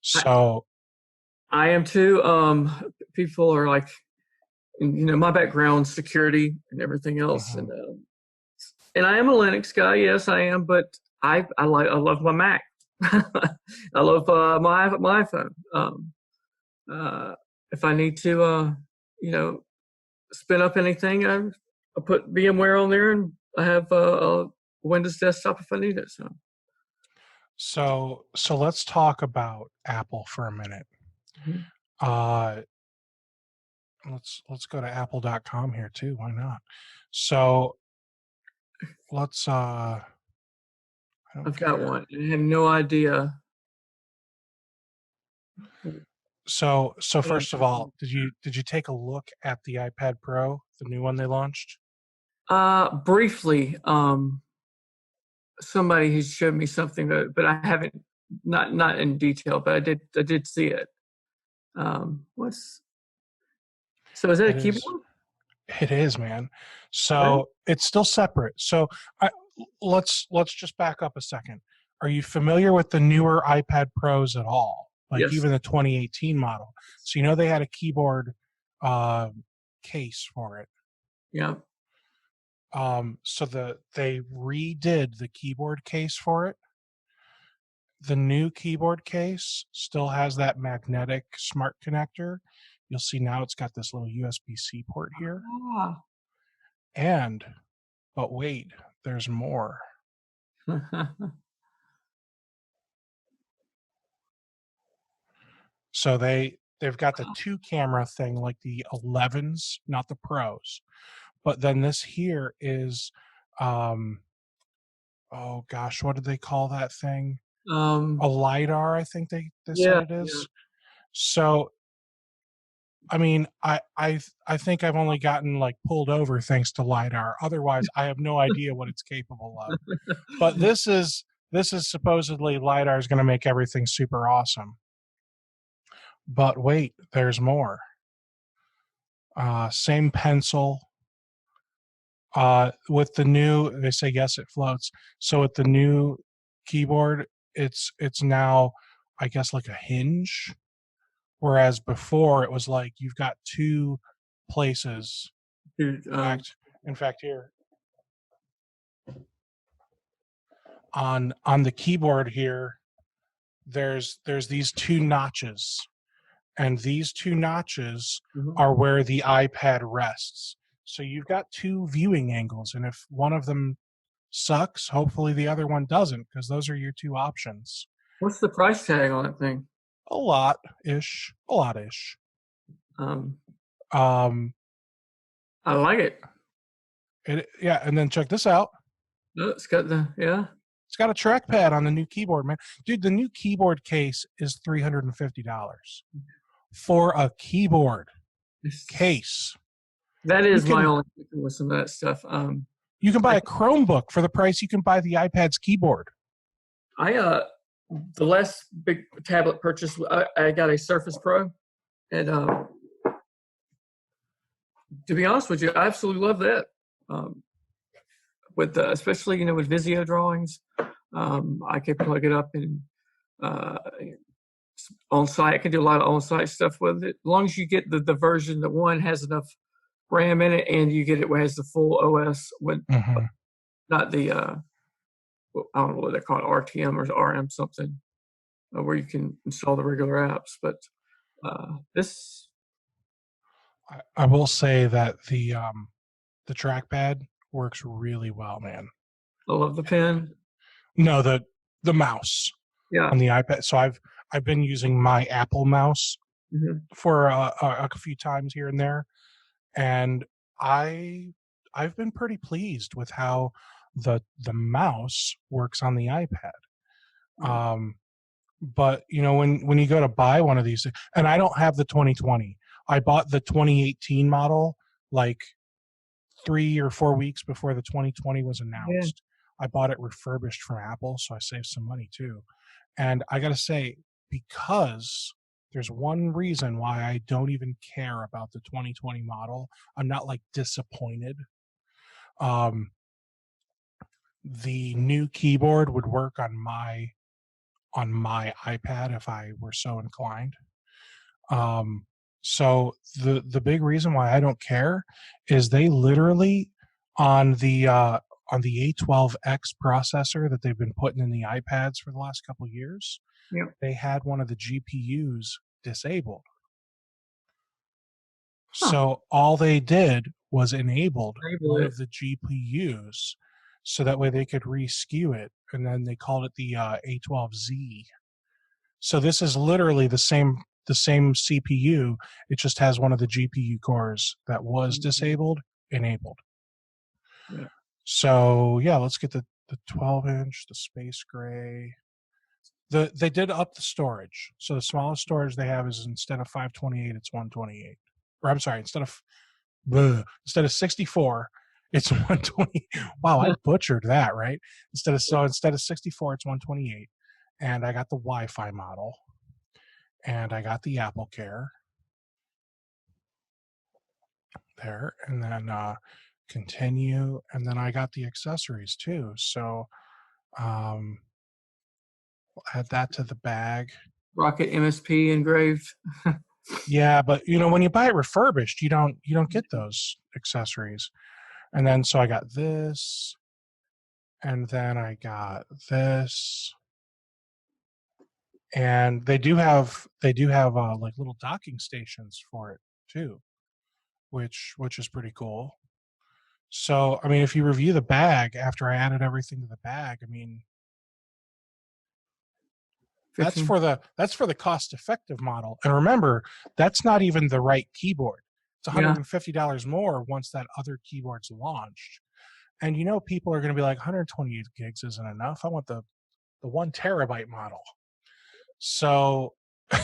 So I am too. People are like, my background, security and everything else, and I am a Linux guy. Yes, I am, but I love my Mac. I love my iPhone. If I need to, spin up anything, I put VMware on there, and I have a Windows desktop if I need it. So let's talk about Apple for a minute. Mm-hmm. Let's go to apple.com here too. Why not? So let's I've got one. I have no idea. So first of all, did you take a look at the iPad Pro, the new one they launched? Briefly, somebody has showed me something, but I haven't, not in detail, but I did see it. So is that a keyboard? It is, man. So it's still separate. So let's just back up a second. Are you familiar with the newer iPad Pros at all? Yes. Even the 2018 model. So they had a keyboard case for it. Yeah. So they redid the keyboard case for it. The new keyboard case still has that magnetic smart connector. You'll see now it's got this little USB-C port here. But wait, there's more. So they've got the 2-camera thing like the 11s, not the Pros. But then this here is, oh gosh, what did they call that thing? A LiDAR, I think they said it is. Yeah. So, I mean, I think I've only gotten pulled over thanks to LiDAR. Otherwise, I have no idea what it's capable of. But this is supposedly LiDAR is going to make everything super awesome. But wait, there's more. Same pencil. With the new, they say yes, it floats. So with the new keyboard, it's now, I guess, like a hinge, whereas before it was like you've got 2 places. In fact, here on the keyboard here, there's these 2 notches, and these 2 notches are where the iPad rests. So you've got 2 viewing angles, and if one of them sucks, hopefully the other one doesn't, because those are your 2 options. What's the price tag on that thing? A lot-ish. I like it. Yeah, and then check this out. It's got It's got a trackpad on the new keyboard, man. Dude, the new keyboard case is $350 for a keyboard case. That You is my can only thinking with some of that stuff. you can buy I a Chromebook for the price you can buy the iPad's keyboard. I the last big tablet purchase, I got a Surface Pro, and to be honest with you, I absolutely love that. Um, with especially with Visio drawings, I can plug it up and uh, on site. I can do a lot of on site stuff with it, as long as you get the version that one has enough RAM in it, and you get it where it has the full OS with Mm-hmm. not the I don't know what they're called, RTM or RM something, where you can install the regular apps. But this, I will say that the trackpad works really well, man. I love the pen. No, the mouse Yeah. on the iPad. So I've been using my Apple mouse Hmm. for a few times here and there, and I I've been pretty pleased with how the mouse works on the iPad. Um, but when you go to buy one of these, and I don't have the 2020, I bought the 2018 model like 3 or 4 weeks before the 2020 was Yeah. announced. I bought it refurbished from Apple, so I saved some money too. And I got to say, because there's one reason why I don't even care about the 2020 model, I'm not like disappointed. Um, the new keyboard would work on my iPad if I were so inclined. Um, so the big reason why I don't care is they literally on the A12X processor that they've been putting in the iPads for the last couple of years, Yeah. they had one of the GPUs disabled. Huh. So all they did was enabled Enable one it. of the GPUs so that way they could reskew it, and then they called it the A12Z. So this is literally the same CPU. It just has one of the GPU cores that was Mhm. disabled enabled. Yeah. So yeah, let's get the 12-inch, the space gray. They did up the storage. So the smallest storage they have is instead of 528, it's 128. Or I'm sorry, instead of 64, it's 120. Wow, I butchered that, right? Instead of 64, it's 128. And I got the Wi-Fi model, and I got the Apple Care there, and then continue, and then I got the accessories too. So um, we'll add that to the bag. RocketMSP engraved. Yeah, but when you buy it refurbished, you don't get those accessories. And then so I got this, and then I got this, and they do have like little docking stations for it too, which is pretty cool. So I mean, if you review the bag after I added everything to the bag, I mean, that's 15. for the cost effective model. And remember, that's not even the right keyboard. It's Yeah. $150 more once that other keyboard's launched. And people are going to be like, 128 gigs isn't enough. I want the 1 terabyte model. So Yeah.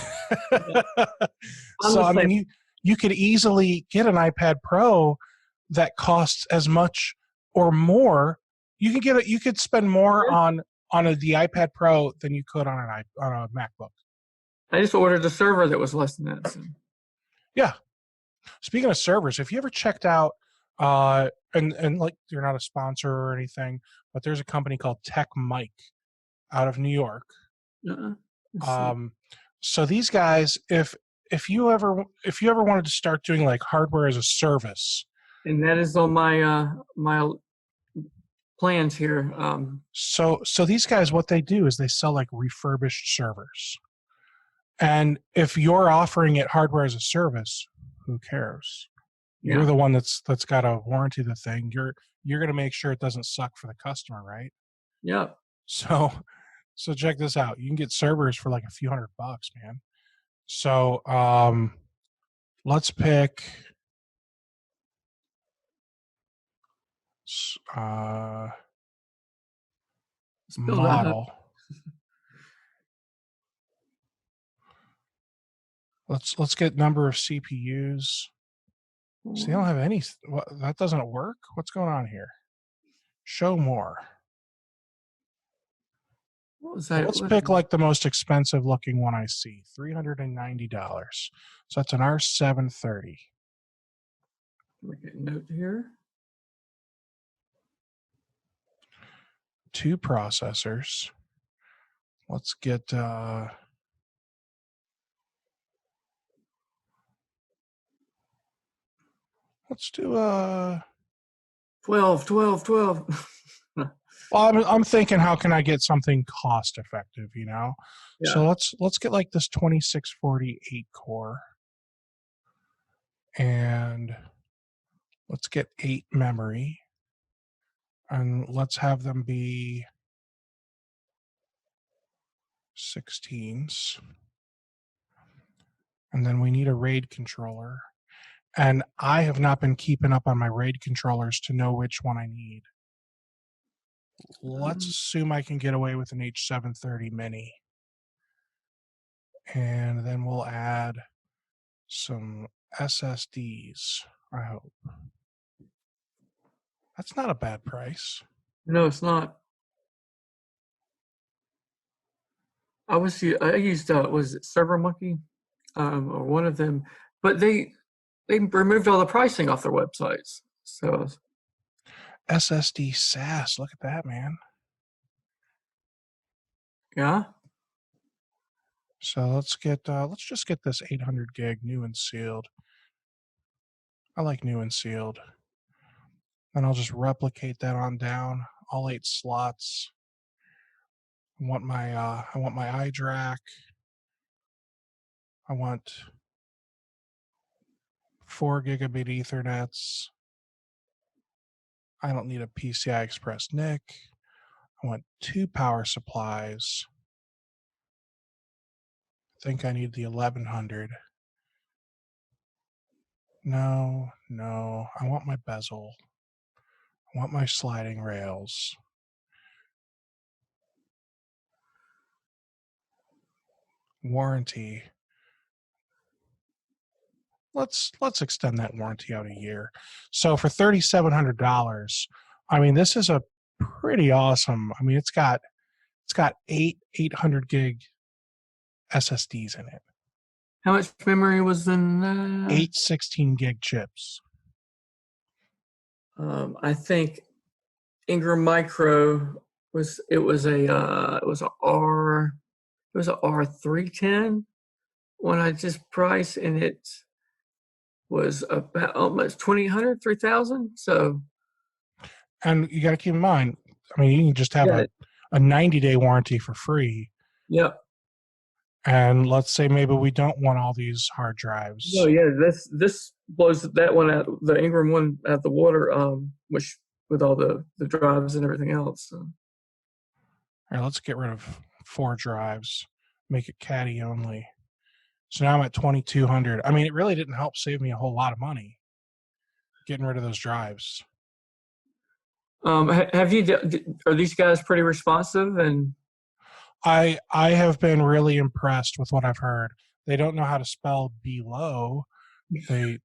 I'm so the I same. mean, you could easily get an iPad Pro that costs as much or more. You could spend more the iPad Pro than you could on a MacBook. I just ordered a server that was less than that. So. Yeah. Speaking of servers, if you ever checked out and like you're not a sponsor or anything, but there's a company called Tech Mike out of New York. Let's see. Um, so these guys, if you ever wanted to start doing like hardware as a service, And that is on my plans here. so these guys, what they do is they sell like refurbished servers. And if you're offering it hardware as a service, who cares? You're Yeah. the one that's got to warranty the thing. You're going to make sure it doesn't suck for the customer, right? Yeah. So so check this out. You can get servers for like a few $100, man. So let's pick uh Let's build that up. model. Let's get number of CPUs. So they don't have any. What, that doesn't work? What's going on here? Show more. What was Well, that? let's pick like the most expensive looking one I see, $390. So that's an R730. Make a note here. 2 processors. Let's get let's do 12. well, I'm thinking how can I get something cost effective, you know? Yeah. So let's get like this 2648 core. And let's get 8 memory. And let's have them be 16s. And then we need a RAID controller. And I have not been keeping up on my RAID controllers to know which one I need. Let's assume I can get away with an H730 mini. And then we'll add some SSDs, I hope. That's not a bad price. No, it's not. I used was it ServerMonkey, or one of them, but they removed all the pricing off their websites. So SSD SAS, look at that, man. yeah. So let's just get this 800 gig new and sealed. I like new and sealed. Then I'll just replicate that on down, all 8 slots. I want my iDRAC. I want 4 gigabit Ethernets. I don't need a PCI Express NIC. I want 2 power supplies. I think I need the 1100. No. I want my bezel. I want my sliding rails. Warranty. Let's extend that warranty out a year. So for $3,700, I mean, this is a pretty awesome. I mean, it's got 800 gig SSDs in it. How much memory was in 8 16 gig chips. I think Ingram Micro was a R310 when I just priced, and it was about almost 2,000, 3,000. So, and you got to keep in mind, I mean, you can just have a 90-day warranty for free. Yep. And let's say maybe we don't want all these hard drives. No, yeah, this blows that one out, the Ingram one out the water, which with all the drives and everything else. So. All right, let's get rid of 4 drives, make it caddy only. So now I'm at 2,200. I mean, it really didn't help save me a whole lot of money getting rid of those drives. Have you? Are these guys pretty responsive? And I have been really impressed with what I've heard. They don't know how to spell below. We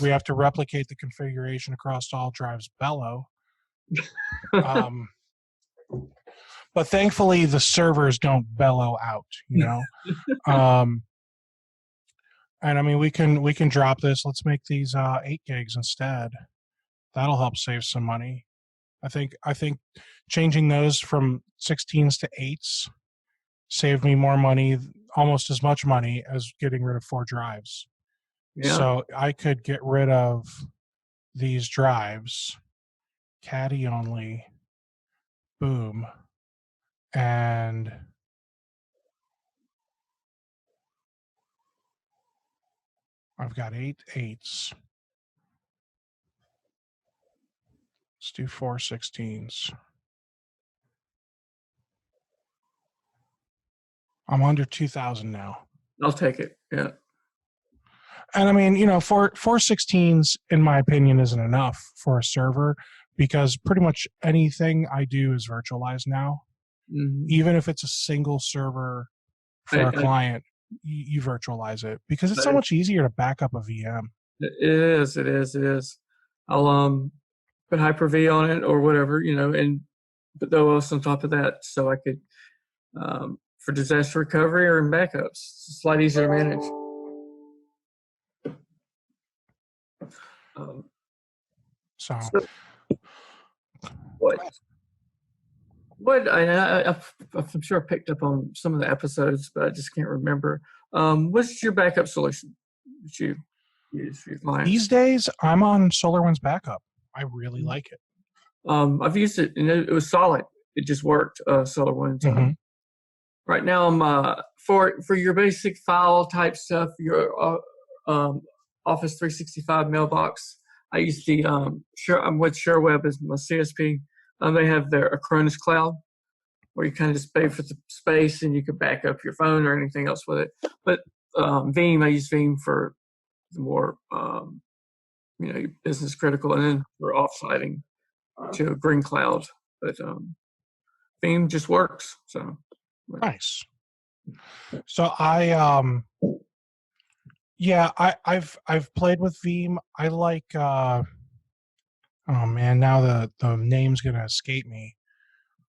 have to replicate the configuration across all drives bellow. But thankfully the servers don't bellow out, you know. And I mean, we can drop this. Let's make these 8 gigs instead. That'll help save some money. I think changing those from 16s to 8s saved me more money, almost as much money as getting rid of 4 drives. Yeah. So I could get rid of these drives, caddy only, boom, and I've got 8 8s. Let's do 4 16s. I'm under 2,000 now. I'll take it. Yeah. And I mean, you know, 4 16s, in my opinion, isn't enough for a server because pretty much anything I do is virtualized now. Mm-hmm. Even if it's a single server for a client, you virtualize it because it's so much easier to back up a VM. It is. It is. It is. I'll put Hyper-V on it or whatever, and put the OS on top of that so I could for disaster recovery or in backups. It's a lot easier to manage. So what I'm sure I picked up on some of the episodes, but I just can't remember. What's your backup solution that you use for your clients? These days, I'm on SolarWinds Backup. I really like it. I've used it, and it was solid. It just worked, SolarWinds. Right now, I'm for your basic file type stuff, your Office 365 mailbox. I use the I'm with ShareWeb as my CSP. They have their Acronis Cloud, where you kind of just pay for the space and you can back up your phone or anything else with it. But Veeam, I use Veeam for the more business critical, and then for offsiting to a Green Cloud. But Veeam just works. So nice. So I've played with Veeam. I like oh man, now the name's gonna escape me.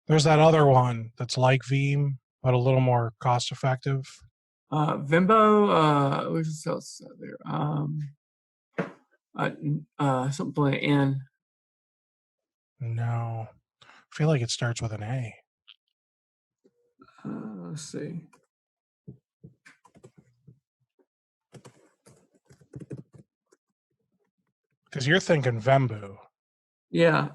There's that other one that's like Veeam but a little more cost effective. Vimbo, what else there? Something like N. No, I feel like it starts with an A. Let's see. Because you're thinking Vembu. Yeah.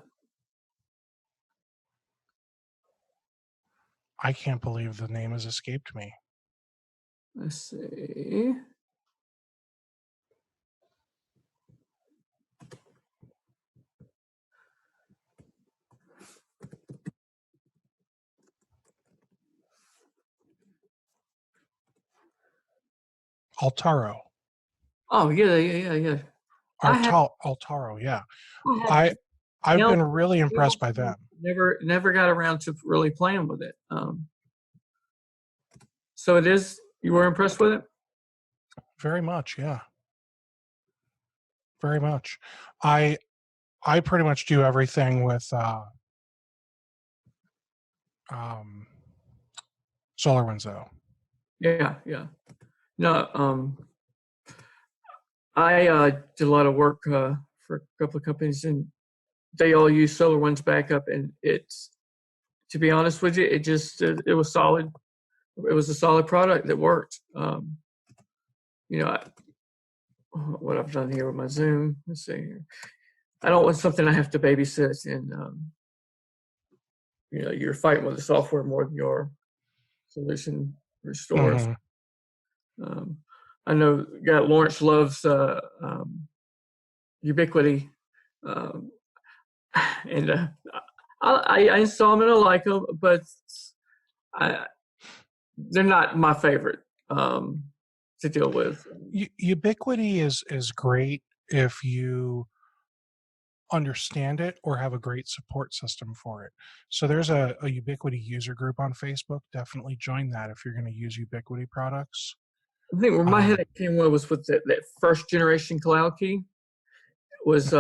I can't believe the name has escaped me. Let's see. Altaro. Oh yeah. Altaro, yeah. I've been really impressed by them. Never got around to really playing with it. So it is. You were impressed with it? Very much, yeah. Very much. I pretty much do everything with SolarWinds though. Yeah. No, I did a lot of work for a couple of companies, and they all use SolarWinds Backup, and it's, to be honest with you, it was solid. It was a solid product that worked. What I've done here with my Zoom. Let's see here. I don't want something I have to babysit, and you're fighting with the software more than your solution restores. I know Lawrence loves Ubiquity, and I install them and I like them, but they're not my favorite to deal with. Ubiquity is great if you understand it or have a great support system for it. So there's a Ubiquity user group on Facebook. Definitely join that if you're going to use Ubiquity products. I think where my headache came was with that first generation cloud key was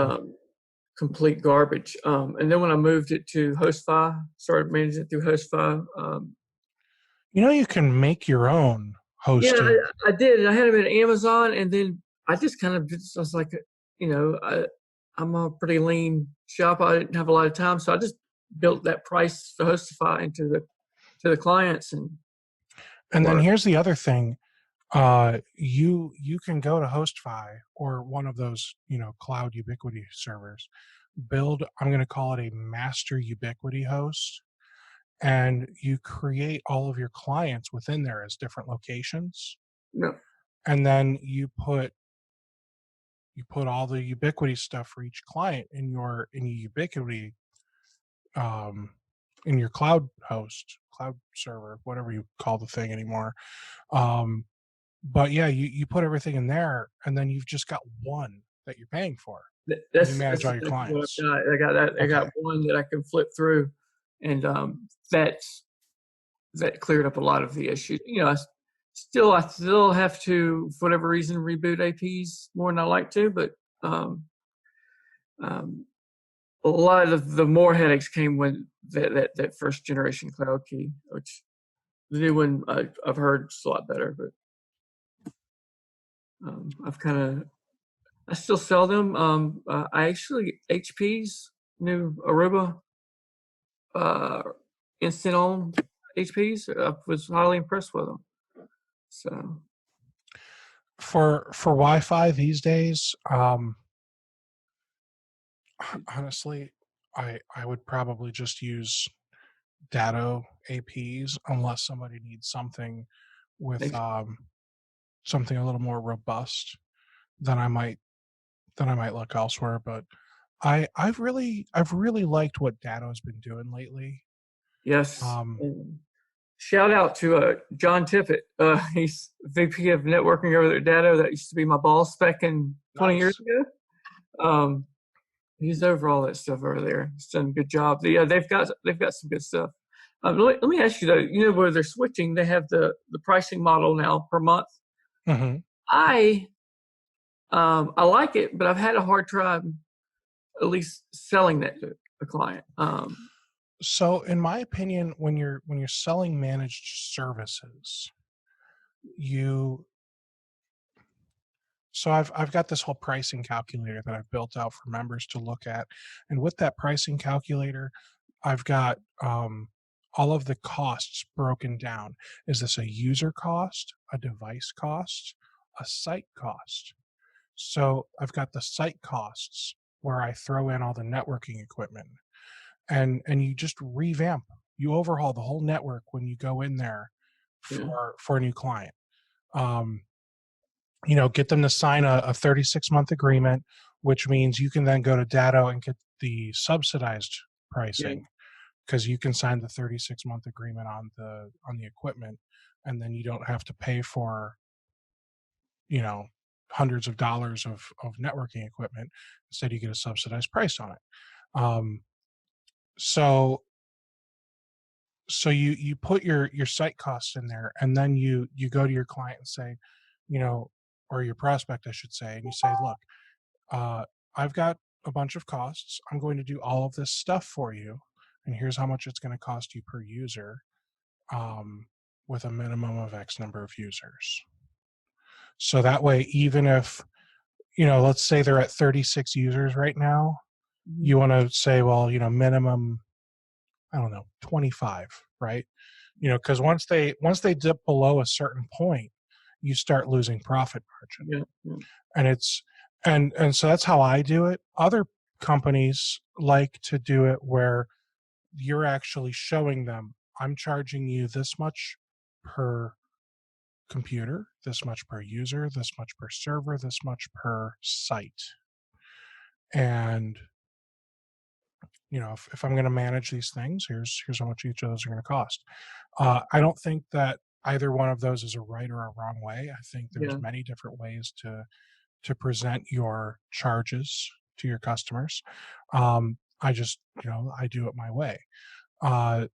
complete garbage. And then when I moved it to HostFi, started managing it through HostFi. You can make your own hosting. Yeah, I did. I had them at Amazon, and then I just I was like, I'm a pretty lean shop. I didn't have a lot of time, so I just built that price for Hostify into the clients. And then here's the other thing. You can go to HostFi or one of those, cloud Ubiquity servers, I'm going to call it a master Ubiquity host, and you create all of your clients within there as different locations. Yeah. And then you put all the Ubiquity stuff for each client in your Ubiquity, in your cloud host, cloud server, whatever you call the thing anymore. But yeah, you put everything in there, and then you've just got one that you're paying for. You manage all your clients. I got that. I got one that I can flip through, and that cleared up a lot of the issues. I still have to, for whatever reason, reboot APs more than I like to, but um, um, a lot of the more headaches came when that first generation cloud key, which the new one I've heard is a lot better, but I've kind of I still sell them. I actually HP's new Aruba uh, instant on HPs. I was highly impressed with them. So For Wi-Fi these days, honestly, I would probably just use Datto APs unless somebody needs something with something a little more robust. Then I might look elsewhere. But I've really liked what Datto's been doing lately. yes. Um, Shout out to John Tippett. He's VP of networking over there at Datto. That used to be my boss back in 20 years nice. ago. He's over all that stuff over there. He's done a good job. Yeah, they've got some good stuff. Let me ask you though. You know where they're switching? They have the pricing model now per month. Mm-hmm. I like it, but I've had a hard time at least selling that to a client. So, in my opinion, when you're selling managed services, you so I've got this whole pricing calculator that I've built out for members to look at, and with that pricing calculator, I've got all of the costs broken down. Is this a user cost, a device cost, a site cost? So I've got the site costs where I throw in all the networking equipment, and you just revamp, you overhaul the whole network when you go in there yeah, for a new client. Um, get them to sign a 36-month agreement, which means you can then go to Datto and get the subsidized yeah, pricing because you can sign the 36-month agreement on the equipment, and then you don't have to pay for you know hundreds of dollars of networking equipment. Instead, you get a subsidized price on it. Um, so you put your site costs in there, and then you go to your client and say, or your prospect, I should say, and you say, look, uh, I've got a bunch of costs. I'm going to do all of this stuff for you, and here's how much it's going to cost you per user, um, with a minimum of X number of users. So that way, even if let's say they're at 36 users right now, mm-hmm. you want to say, well, minimum, I don't know, 25, right? Because once they dip below a certain point, you start losing profit margin. Yeah, yeah. And it's and so that's how I do it. Other companies like to do it where you're actually showing them, I'm charging you this much per computer, this much per user, this much per server, this much per site. And if I'm going to manage these things, here's how much each of those are going to cost. I don't think that either one of those is a right or a wrong way. I think there's Yeah. many different ways to present your charges to your customers. I just I do it my way. Uh,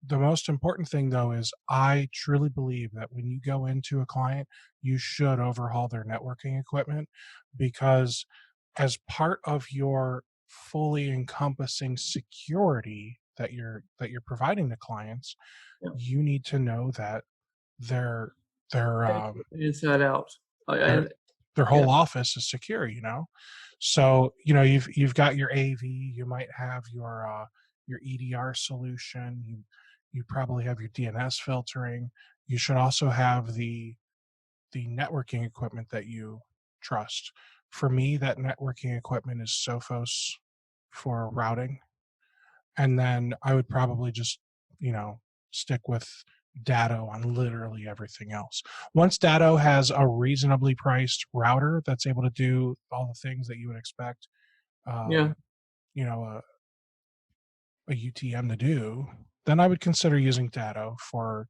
the most important thing though is I truly believe that when you go into a client, you should overhaul their networking equipment, because as part of your fully encompassing security that you're providing to clients, Yeah. you need to know that their their um, Inside out. their And their yeah, whole office is secure. So you've got your AV, you might have your EDR solution, you probably have your DNS filtering. You should also have the networking equipment that you trust. For me, that networking equipment is Sophos for routing, and then I would probably just stick with Datto on literally everything else. Once Datto has a reasonably priced router that's able to do all the things that you would expect, yeah, um, you know, a UTM to do, then I would consider using Datto for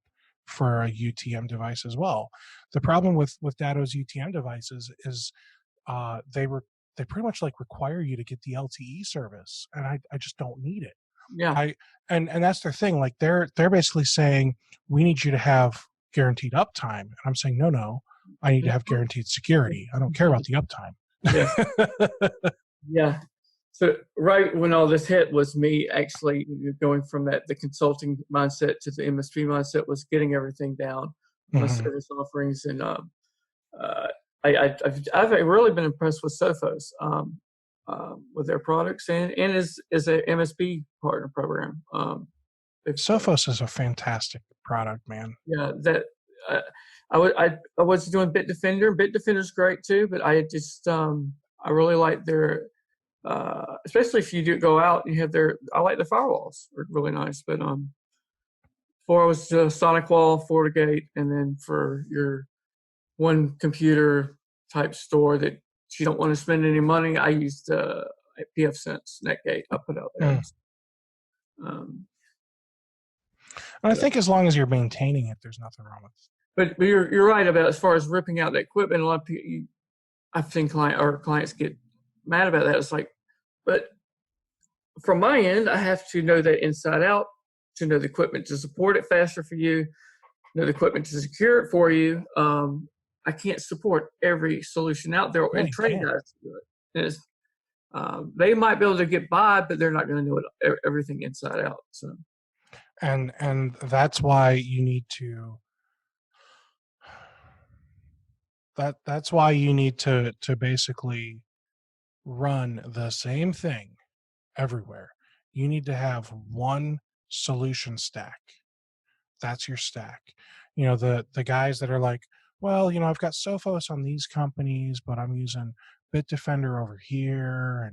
a UTM device as well. The problem with Datto's UTM devices is they pretty much like require you to get the LTE service, and I just don't need it. yeah, I and that's their thing. Like they're basically saying we need you to have guaranteed uptime. And I'm saying, no, I need to have guaranteed security. I don't care about the uptime. Yeah. Yeah. So right when all this hit was me actually going from the consulting mindset to the MSP mindset, was getting everything down, my service offerings, and I've really been impressed with Sophos, with their products and as a MSP partner program. Sophos is a fantastic product, man. Yeah, that I was doing Bitdefender. Bitdefender's great too, but I just I really like their. Especially if you do go out, you have I like the firewalls, are really nice. But before I was SonicWall, FortiGate, and then for your one computer type store that you don't want to spend any money, I used pfSense Netgate. I put out there. I think as long as you're maintaining it, there's nothing wrong with it. But you're right about as far as ripping out the equipment. A lot of people, I've seen clients get mad about that. It's like, but from my end, I have to know that inside out, to know the equipment to support it faster for you, know the equipment to secure it for you. I can't support every solution out there, and train guys to do it. They might be able to get by, but they're not going to know it, everything inside out. So, and that's why you need to. That's why you need to basically run the same thing everywhere. You need to have one solution stack. That's your stack. The guys that are like, well, I've got Sophos on these companies, but I'm using Bitdefender over here,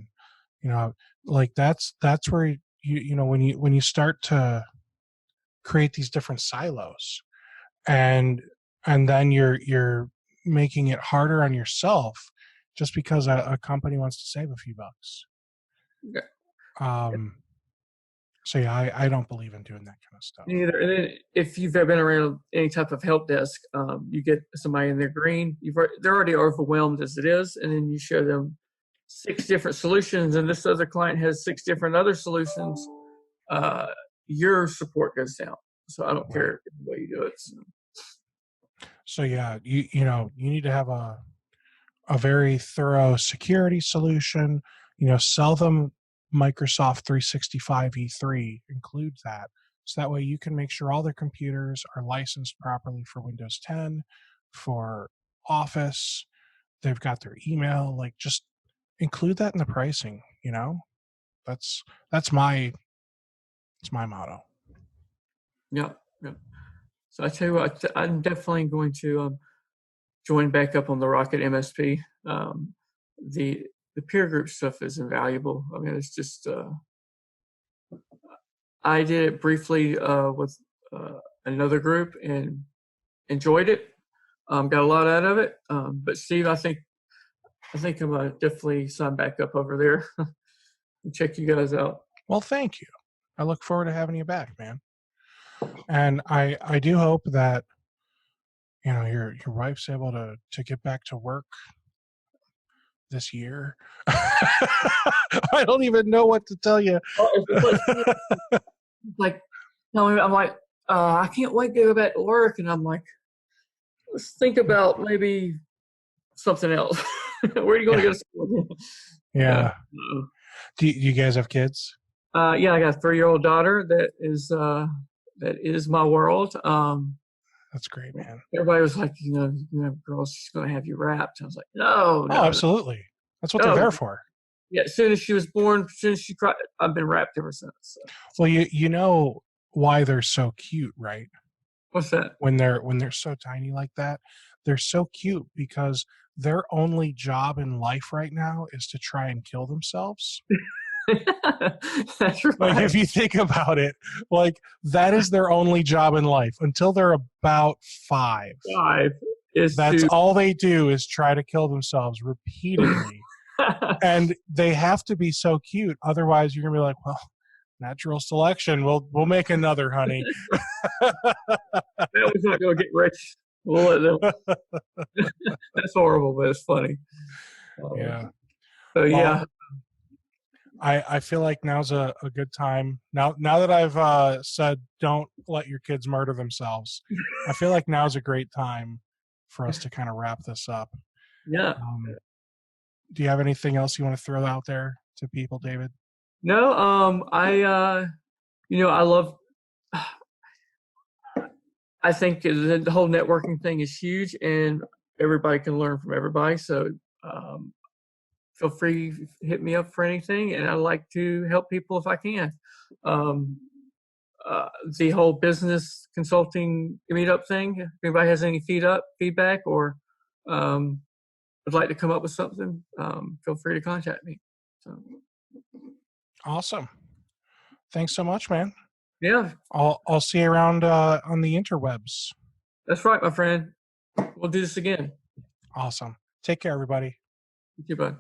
and like that's where when you start to create these different silos, and then you're making it harder on yourself just because a company wants to save a few bucks. Yeah. So yeah, I don't believe in doing that kind of stuff. Neither. And then if you've ever been around any type of help desk, you get somebody in there green. They're already overwhelmed as it is, and then you show them 6 different solutions, and this other client has 6 different other solutions. Your support goes down. So I don't care the way you do it. So yeah, you need to have a very thorough security solution. Sell them Microsoft 365 E3, include that. So that way you can make sure all their computers are licensed properly for Windows 10, for Office. They've got their email. Like, just include that in the pricing. That's my motto. Yeah. So I tell you what, I'm definitely going to join back up on the RocketMSP. The peer group stuff is invaluable. I mean, it's just I did it briefly with another group and enjoyed it. Got a lot out of it. But Steve, I think I'm gonna definitely sign back up over there and check you guys out. Well, thank you. I look forward to having you back, man. And I do hope that your wife's able to get back to work this year. I don't even know what to tell you. Like, no, I'm like, I can't wait to go back to work, and I'm like, let's think about maybe something else. Where are you going to go to school? Yeah. Do you guys have kids? Yeah, I got a 3-year-old daughter that is my world. That's great, man. Everybody was like, girls, she's going to have you wrapped. I was like, no. Absolutely. That's what they're there for. Yeah, as soon as she was born, as soon as she cried, I've been wrapped ever since. So. Well, you know why they're so cute, right? What's that? When they're so tiny like that, they're so cute because their only job in life right now is to try and kill themselves. That's right. Like, if you think about it, like, that is their only job in life until they're about 5. That's all they do is try to kill themselves repeatedly. And they have to be so cute, otherwise you're gonna be like, well, natural selection, we'll make another, honey. That was not gonna get rich. We'll let them. That's horrible, but it's funny. Yeah. So yeah. I feel like now's a good time. Now that I've said don't let your kids murder themselves, I feel like now's a great time for us to kind of wrap this up. Yeah. Do you have anything else you want to throw out there to people, David? No, I love. I think the whole networking thing is huge, and everybody can learn from everybody. So feel free to hit me up for anything, and I like to help people if I can. The whole business consulting meetup thing. If anybody has any feedback, or would like to come up with something, feel free to contact me. So. Awesome. Thanks so much, man. Yeah. I'll see you around on the interwebs. That's right, my friend. We'll do this again. Awesome. Take care, everybody. You too, bud.